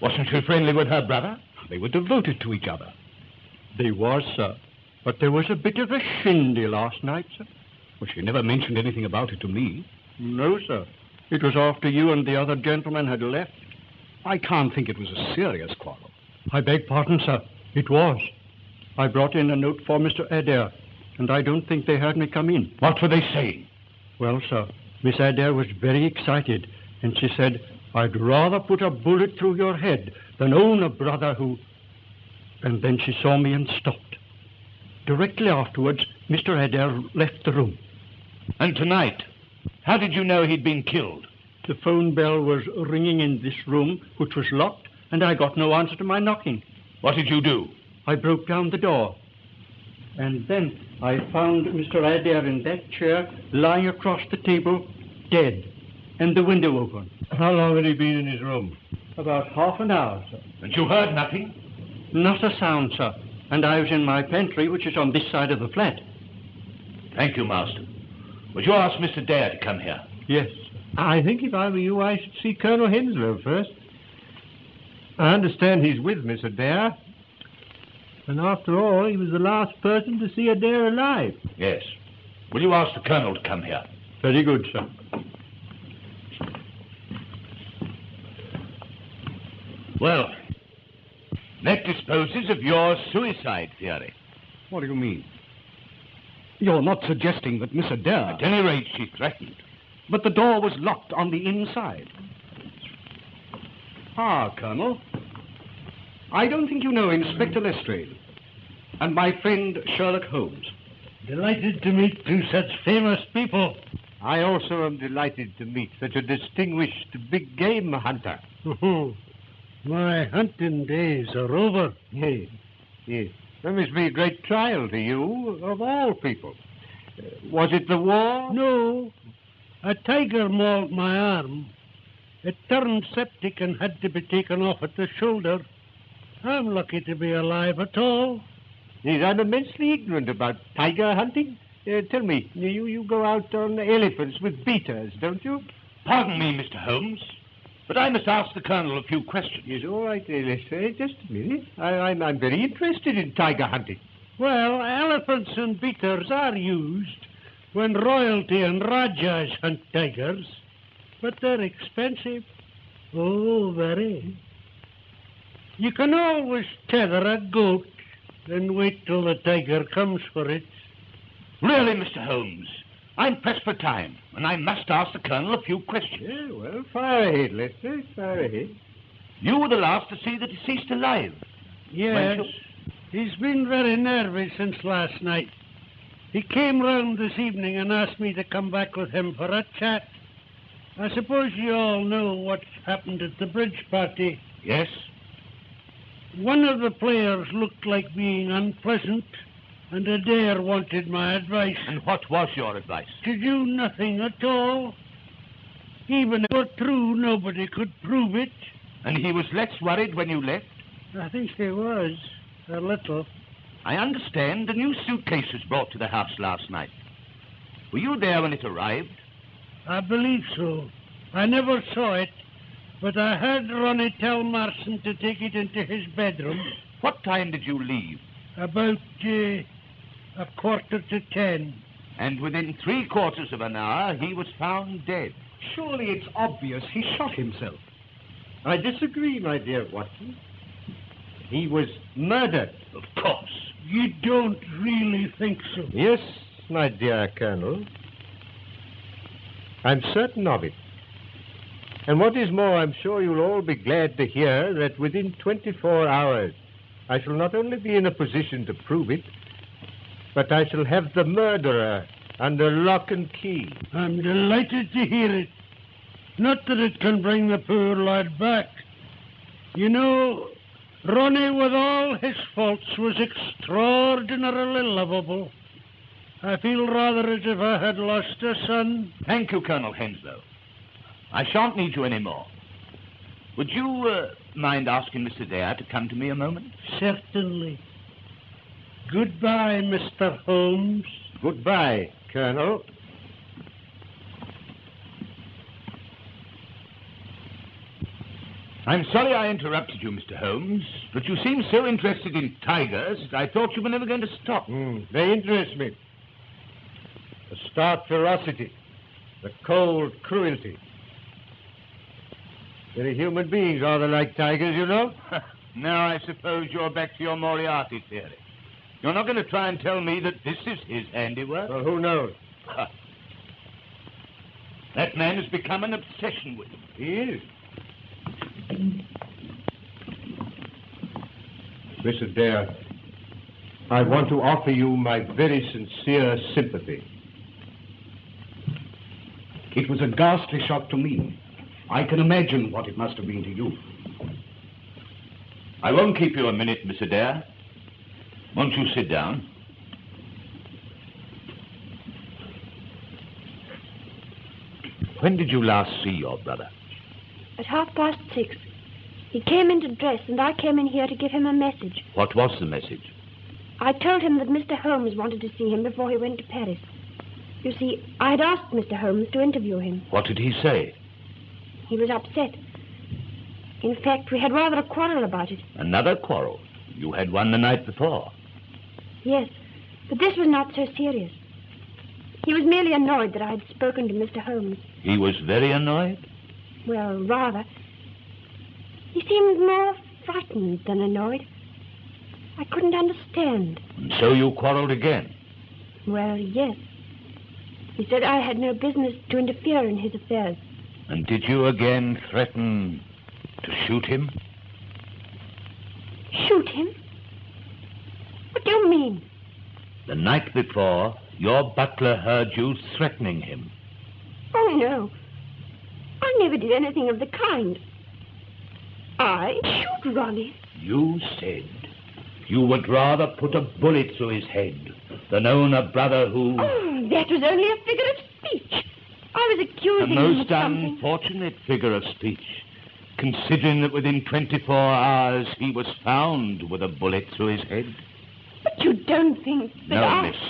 Wasn't she friendly with her brother? They were devoted to each other. They was, sir. But there was a bit of a shindy last night, sir. Well, she never mentioned anything about it to me. No, sir. It was after you and the other gentleman had left. I can't think it was a serious quarrel. I beg pardon, sir. It was. I brought in a note for Mr. Adair, and I don't think they heard me come in. What were they saying? Well, sir, Miss Adair was very excited, and she said, "I'd rather put a bullet through your head than own a brother who..." And then she saw me and stopped. Directly afterwards, Mr. Adair left the room. And tonight, how did you know he'd been killed? The phone bell was ringing in this room, which was locked, and I got no answer to my knocking. What did you do? I broke down the door. And then I found Mr. Adair in that chair, lying across the table, dead, and the window open. How long had he been in his room? About half an hour, sir. And you heard nothing? Not a sound, sir. And I was in my pantry, which is on this side of the flat. Thank you, Master. Would you ask Mr. Dare to come here? Yes. I think if I were you, I should see Colonel Henslow first. I understand he's with Miss Adair. And after all, he was the last person to see Adair alive. Yes. Will you ask the Colonel to come here? Very good, sir. Well, that disposes of your suicide theory. What do you mean? You're not suggesting that Miss Adair... At any rate, she threatened. But the door was locked on the inside. Ah, Colonel. I don't think you know Inspector Lestrade and my friend Sherlock Holmes. Delighted to meet two such famous people. I also am delighted to meet such a distinguished big game hunter. My hunting days are over. Yes, yes. That must be a great trial to you, of all people. Was it the war? No. A tiger mauled my arm. It turned septic and had to be taken off at the shoulder. I'm lucky to be alive at all. Yes, I'm immensely ignorant about tiger hunting. Tell me, you go out on elephants with beaters, don't you? Pardon me, Mr. Holmes, but I must ask the Colonel a few questions. Yes, all right, just a minute. I'm very interested in tiger hunting. Well, elephants and beaters are used when royalty and rajas hunt tigers, but they're expensive. Oh, very. You can always tether a goat and wait till the tiger comes for it. Really, Mr. Holmes, I'm pressed for time, and I must ask the Colonel a few questions. Yeah, well, fire ahead, Lester, fire ahead. You were the last to see the deceased alive. Yes, he's been very nervy since last night. He came round this evening and asked me to come back with him for a chat. I suppose you all know what's happened at the bridge party. Yes? One of the players looked like being unpleasant, and Adair wanted my advice. And what was your advice? To do nothing at all. Even if it were true, nobody could prove it. And he was less worried when you left? I think he was, a little. I understand a new suitcase was brought to the house last night. Were you there when it arrived? I believe so. I never saw it, but I heard Ronnie tell Marson to take it into his bedroom. What time did you leave? About 10:15. And within 3/4 of an hour, he was found dead. Surely it's obvious he shot himself. I disagree, my dear Watson. He was murdered. Of course. You don't really think so? Yes, my dear Colonel. I'm certain of it. And what is more, I'm sure you'll all be glad to hear that within 24 hours, I shall not only be in a position to prove it, but I shall have the murderer under lock and key. I'm delighted to hear it. Not that it can bring the poor lad back. You know, Ronnie, with all his faults, was extraordinarily lovable. I feel rather as if I had lost a son. Thank you, Colonel Henslow. I shan't need you any more. Would you mind asking Mr. Dare to come to me a moment? Certainly. Goodbye, Mr. Holmes. Goodbye, Colonel. I'm sorry I interrupted you, Mr. Holmes, but you seem so interested in tigers that I thought you were never going to stop. They interest me. The stark ferocity, the cold cruelty. Very human beings are they like tigers, you know. Now I suppose you're back to your Moriarty theory. You're not going to try and tell me that this is his handiwork? Well, who knows? That man has become an obsession with him. He is. Miss Adair, I want to offer you my very sincere sympathy. It was a ghastly shock to me. I can imagine what it must have been to you. I won't keep you a minute, Miss Adair. Won't you sit down? When did you last see your brother? At 6:30. He came in to dress, and I came in here to give him a message. What was the message? I told him that Mr. Holmes wanted to see him before he went to Paris. You see, I'd asked Mr. Holmes to interview him. What did he say? He was upset. In fact, we had rather a quarrel about it. Another quarrel? You had one the night before. Yes, but this was not so serious. He was merely annoyed that I had spoken to Mr. Holmes. He was very annoyed? Well, rather. He seemed more frightened than annoyed. I couldn't understand. And so you quarreled again? Well, yes. He said I had no business to interfere in his affairs. And did you again threaten to shoot him? Shoot him? What do you mean? The night before, your butler heard you threatening him. Oh, no. I never did anything of the kind. I shoot Ronnie. You said you would rather put a bullet through his head than own a brother who... Oh, that was only a figure of speech. I was accusing him A of most something. unfortunate figure of speech, considering that within 24 hours he was found with a bullet through his head. But you don't think that No, I... miss.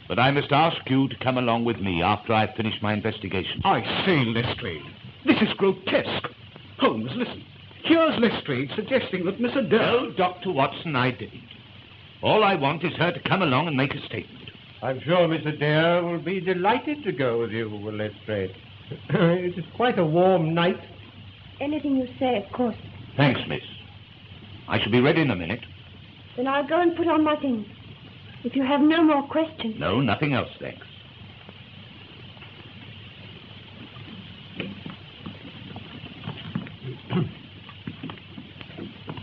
But I must ask you to come along with me after I've finished my investigation. I say, Lestrade, this is grotesque. Holmes, listen. Here's Lestrade suggesting that Miss Adele... No, Dr. Watson, I didn't. All I want is her to come along and make a statement. I'm sure Miss Adair will be delighted to go with you, Lestrade. It is quite a warm night. Anything you say, of course. Thanks, miss. I shall be ready in a minute. Then I'll go and put on my things. If you have no more questions... No, nothing else, thanks.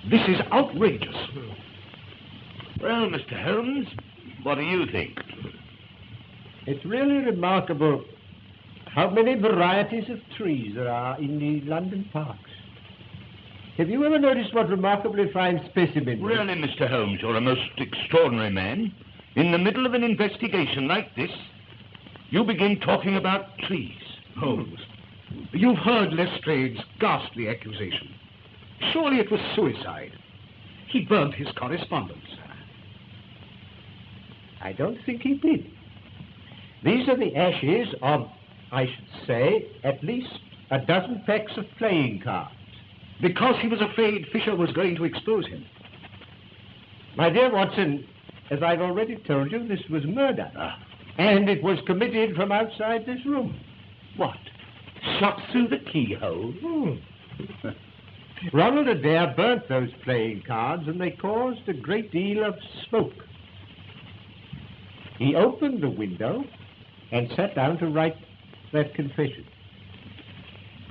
This is outrageous. Well, Mr. Holmes, what do you think? It's really remarkable how many varieties of trees there are in the London parks. Have you ever noticed what remarkably fine specimens? Really, Mr. Holmes, you're a most extraordinary man. In the middle of an investigation like this, you begin talking about trees. Holmes, you've heard Lestrade's ghastly accusation. Surely it was suicide. He burnt his correspondence. I don't think he did. These are the ashes of, I should say, at least a dozen packs of playing cards. Because he was afraid Fisher was going to expose him. My dear Watson, as I've already told you, this was murder. And it was committed from outside this room. What? Shot through the keyhole? Ronald Adair burnt those playing cards, and they caused a great deal of smoke. He opened the window and sat down to write that confession.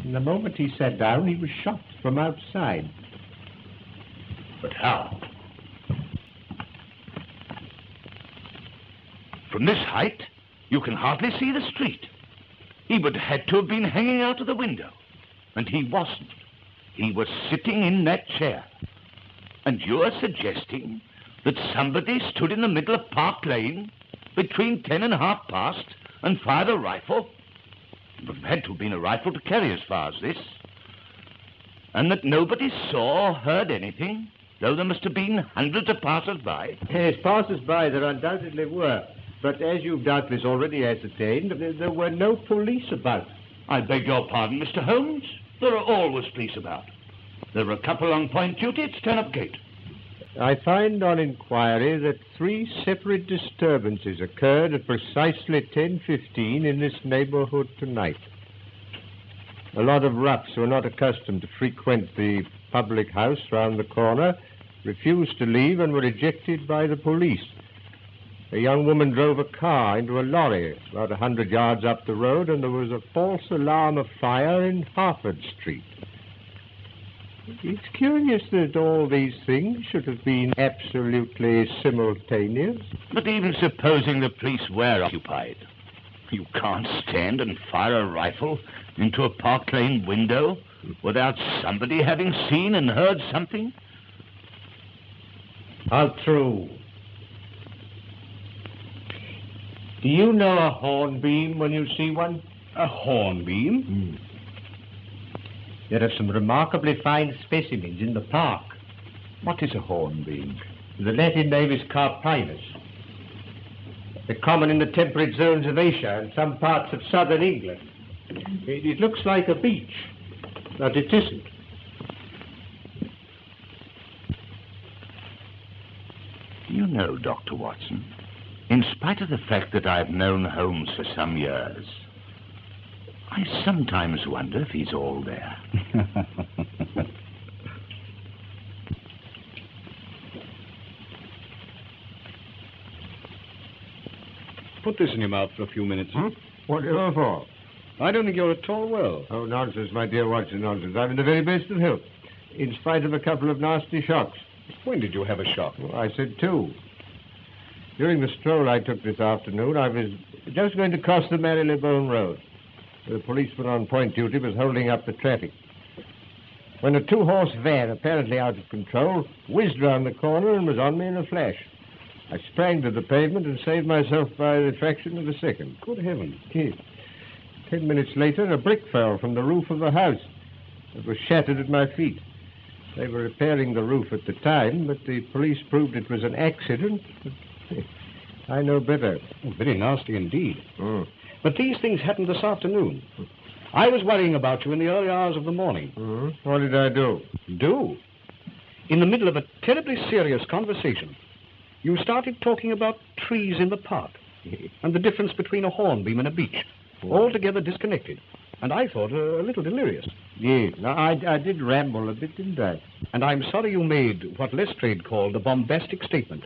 And the moment he sat down, he was shot from outside. But how? From this height, you can hardly see the street. He would have had to have been hanging out of the window. And he wasn't. He was sitting in that chair. And you're suggesting that somebody stood in the middle of Park Lane between 10 and past and fired a rifle? It would have had to have been a rifle to carry as far as this. And that nobody saw or heard anything, though there must have been hundreds of passers-by. Yes, passers-by there undoubtedly were. But as you've doubtless already ascertained, there were no police about. I beg your pardon, Mr. Holmes. There are always police about. There are a couple on point duty at Stanhope Gate. I find on inquiry that 3 separate disturbances occurred at precisely 10:15 in this neighborhood tonight. A lot of roughs who are not accustomed to frequent the public house round the corner refused to leave and were ejected by the police. A young woman drove a car into a lorry about 100 yards up the road, and there was a false alarm of fire in Harford Street. It's curious that all these things should have been absolutely simultaneous. But even supposing the police were occupied, you can't stand and fire a rifle into a Park Lane window without somebody having seen and heard something? How true. Do you know a hornbeam when you see one? A hornbeam? There are some remarkably fine specimens in the park. What is a hornbeam? The Latin name is carpinus. They're common in the temperate zones of Asia and some parts of southern England. It looks like a beech, but it isn't. You know, Dr. Watson, in spite of the fact that I've known Holmes for some years, I sometimes wonder if he's all there. Put this in your mouth for a few minutes. What are you for? I don't think you're at all well. Oh, nonsense, my dear Watson, nonsense. I'm in the very best of health, in spite of a couple of nasty shocks. When did you have a shock? Well, I said two. During the stroll I took this afternoon, I was just going to cross the Marylebone Road. The policeman on point duty was holding up the traffic, when a two-horse van, apparently out of control, whizzed round the corner and was on me in a flash. I sprang to the pavement and saved myself by the fraction of a second. Good heavens. Yes. 10 minutes later, a brick fell from the roof of a house. It was shattered at my feet. They were repairing the roof at the time, but the police proved it was an accident. I know better. Oh, very nasty indeed. But these things happened this afternoon. I was worrying about you in the early hours of the morning. What did I do? Do? In the middle of a terribly serious conversation, you started talking about trees in the park and the difference between a hornbeam and a beech, altogether disconnected. And I thought a little delirious. Yes, I did ramble a bit, didn't I? And I'm sorry you made what Lestrade called a bombastic statement,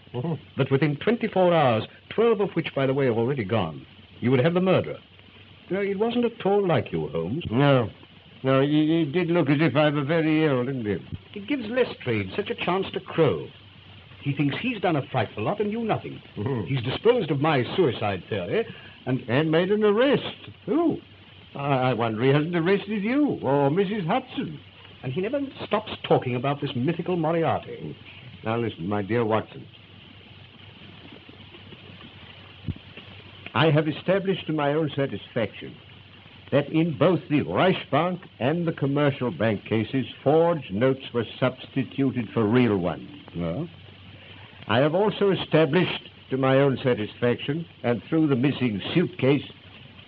that within 24 hours, 12 of which, by the way, have already gone, you would have the murderer. It wasn't at all like you, Holmes. No, you did look as if I were very ill, didn't you? It gives Lestrade such a chance to crow. He thinks he's done a frightful lot and you nothing. He's disposed of my suicide theory and made an arrest. Who? I wonder he hasn't arrested you or Mrs. Hudson. And he never stops talking about this mythical Moriarty. Now listen, my dear Watson. I have established to my own satisfaction that in both the Reichsbank and the commercial bank cases, forged notes were substituted for real ones. Well? I have also established to my own satisfaction, and through the missing suitcase,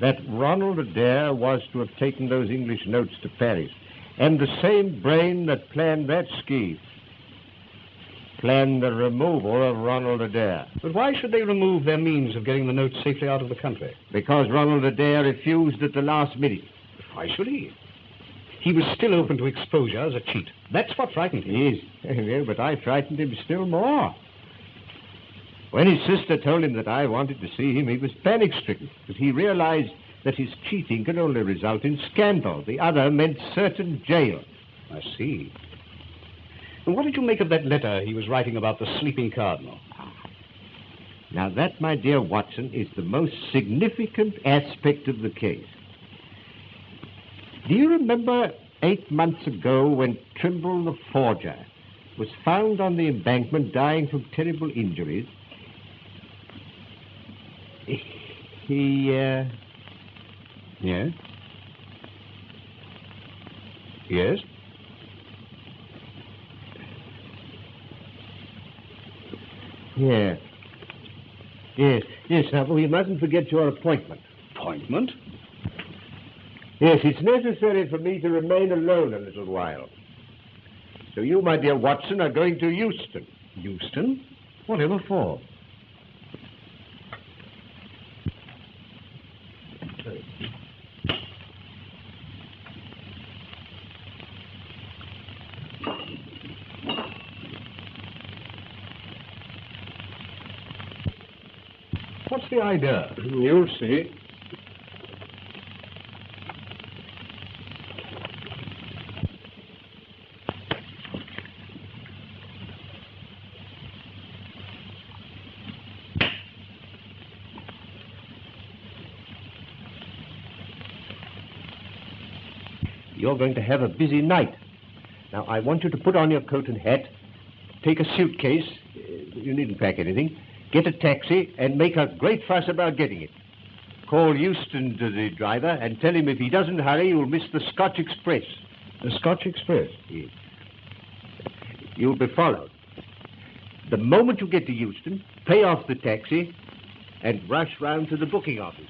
that Ronald Adair was to have taken those English notes to Paris, and the same brain that planned that scheme planned the removal of Ronald Adair. But why should they remove their means of getting the notes safely out of the country? Because Ronald Adair refused at the last minute. Why should he? He was still open to exposure as a cheat. That's what frightened him. Yes, but I frightened him still more. When his sister told him that I wanted to see him, he was panic-stricken, because he realized that his cheating could only result in scandal. The other meant certain jail. I see. And what did you make of that letter he was writing about the sleeping cardinal? Now, that, my dear Watson, is the most significant aspect of the case. Do you remember 8 months ago when Trimble the forger was found on the embankment dying from terrible injuries? Yes? Yes? Yes, now, we mustn't forget your appointment. Appointment? Yes, it's necessary for me to remain alone a little while. So you, my dear Watson, are going to Euston. Euston? Whatever for? What's the idea? You'll see. You're going to have a busy night. Now, I want you to put on your coat and hat, take a suitcase. You needn't pack anything. Get a taxi and make a great fuss about getting it. Call Euston to the driver and tell him if he doesn't hurry, you'll miss the Scotch Express. The Scotch Express? Yes. You'll be followed. The moment you get to Euston, pay off the taxi and rush round to the booking office.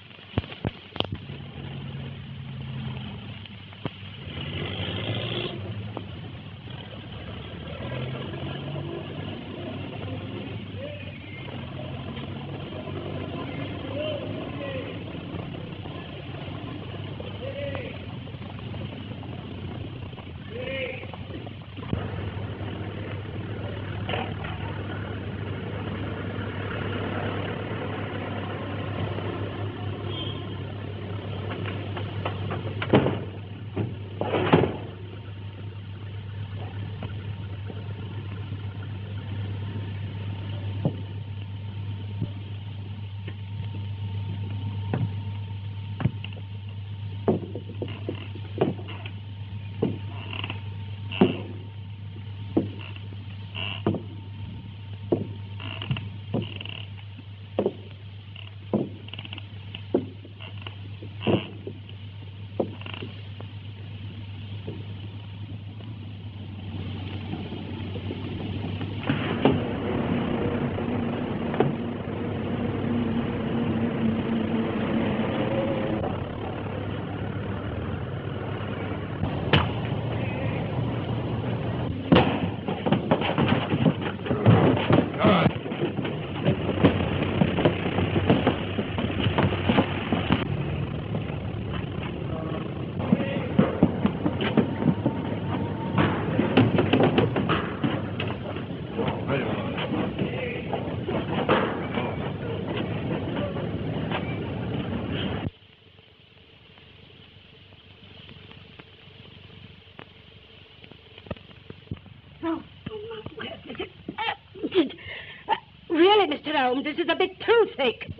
Really, Mr. Holmes, this is a bit too thick.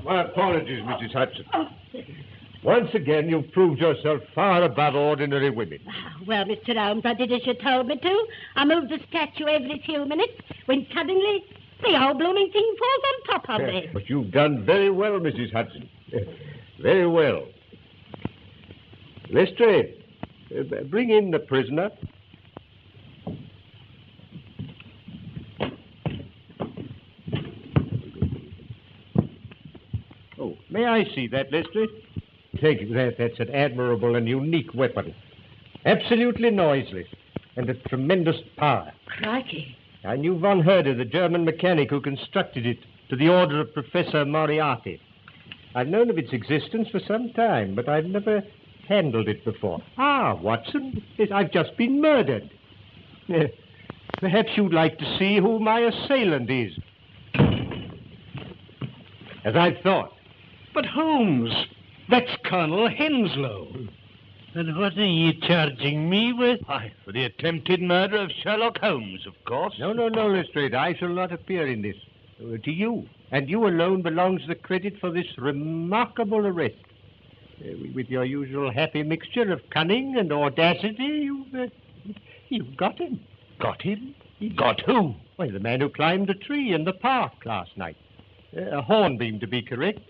My apologies, Mrs. Hudson. Once again, you've proved yourself far above ordinary women. Well, Mr. Holmes, I did as you told me to. I moved the statue every few minutes when suddenly the whole blooming thing falls on top of me. But you've done very well, Mrs. Hudson. Very well. Lestrade, bring in the prisoner. Oh, may I see that, Lestrade? Take that. That's an admirable and unique weapon. Absolutely noiseless and of tremendous power. Crikey. I knew Von Herder, the German mechanic who constructed it, to the order of Professor Moriarty. I've known of its existence for some time, but I've never handled it before. Ah, Watson, yes, I've just been murdered. Perhaps you'd like to see who my assailant is. As I thought. But Holmes, that's Colonel Henslow. And what are you charging me with? Why, for the attempted murder of Sherlock Holmes, of course. No, Lestrade. I shall not appear in this. To you, and you alone, belongs the credit for this remarkable arrest. With your usual happy mixture of cunning and audacity, you've got him. Got him? Got who? Well, the man who climbed a tree in the park last night. A hornbeam, to be correct,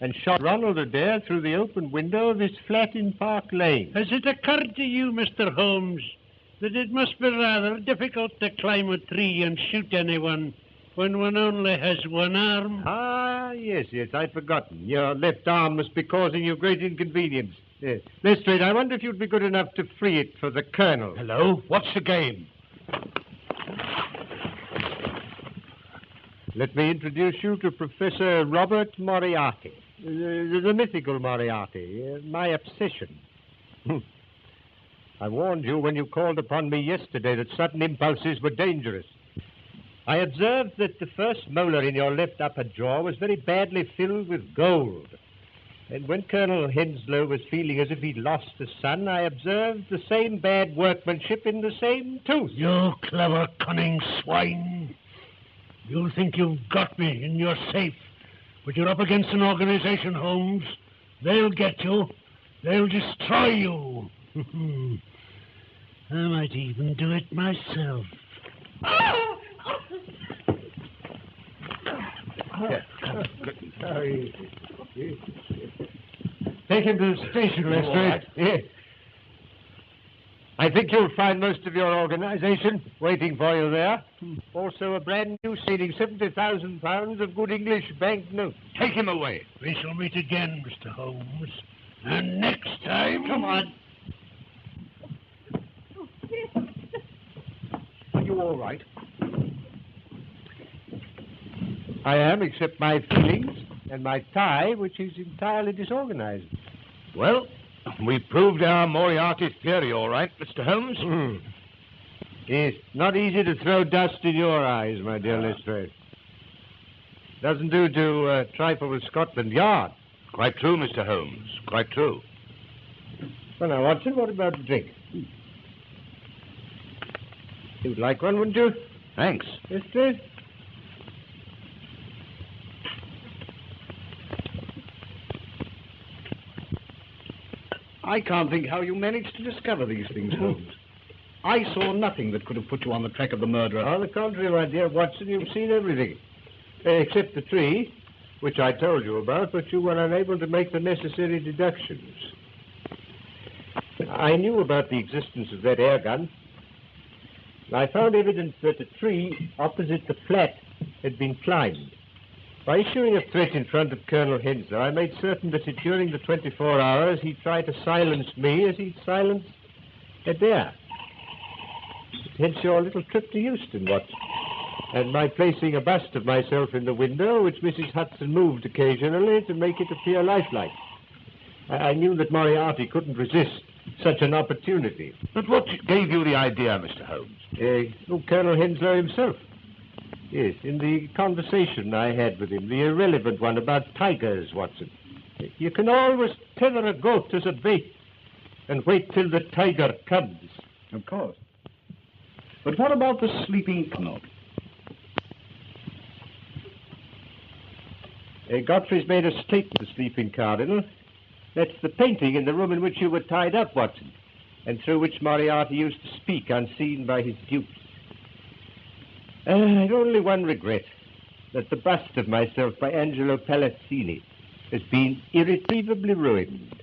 and shot Ronald Adair through the open window of his flat in Park Lane. Has it occurred to you, Mr. Holmes, that it must be rather difficult to climb a tree and shoot anyone when one only has one arm? Ah, yes, I'd forgotten. Your left arm must be causing you great inconvenience. Yes. Lestrade, I wonder if you'd be good enough to free it for the Colonel. Hello? What's the game? Let me introduce you to Professor Robert Moriarty, the mythical Moriarty, my obsession. I warned you when you called upon me yesterday that sudden impulses were dangerous. I observed that the first molar in your left upper jaw was very badly filled with gold. And when Colonel Henslow was feeling as if he'd lost a son, I observed the same bad workmanship in the same tooth. You clever, cunning swine. You think you've got me in your safe, but you're up against an organization, Holmes. They'll get you. They'll destroy you. I might even do it myself. Take him to the station, Lestrade. Yes. I think you'll find most of your organization waiting for you there. Also a brand new ceding £70,000 of good English banknotes. Take him away. We shall meet again, Mr. Holmes. And next time... Come on. Are you all right? I am, except my feelings and my tie, which is entirely disorganized. Well, we proved our Moriarty theory all right, Mr. Holmes. It's not easy to throw dust in your eyes, my dear Lestrade. Doesn't do to trifle with Scotland Yard. Quite true, Mr. Holmes. Quite true. Well, now, Watson, what about a drink? You'd like one, wouldn't you? Thanks. Lestrade? I can't think how you managed to discover these things, Holmes. I saw nothing that could have put you on the track of the murderer. On the contrary, my dear Watson, you've seen everything. Except the tree, which I told you about, but you were unable to make the necessary deductions. I knew about the existence of that air gun. I found evidence that a tree opposite the flat had been climbed. By issuing a threat in front of Colonel Henslow, I made certain that during the 24 hours he tried to silence me as he'd silenced Adair. Hence your little trip to Euston, Watson, and my placing a bust of myself in the window, which Mrs. Hudson moved occasionally to make it appear lifelike. I knew that Moriarty couldn't resist such an opportunity. But what gave you the idea, Mr. Holmes? Colonel Henslow himself. Yes, in the conversation I had with him, the irrelevant one about tigers, Watson. You can always tether a goat as a bait and wait till the tiger comes. Of course. But what about the sleeping cardinal? Godfrey's made a stake to the sleeping cardinal. That's the painting in the room in which you were tied up, Watson, and through which Moriarty used to speak unseen by his dupes. I've only one regret, that the bust of myself by Angelo Palazzini has been irretrievably ruined.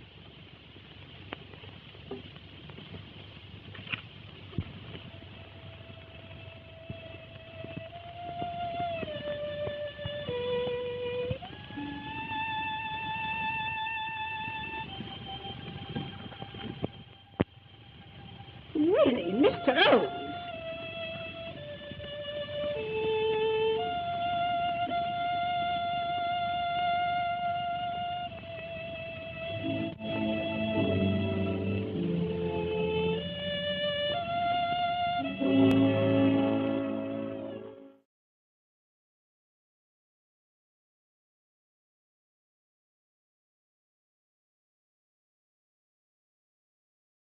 Really, Mr. Holmes,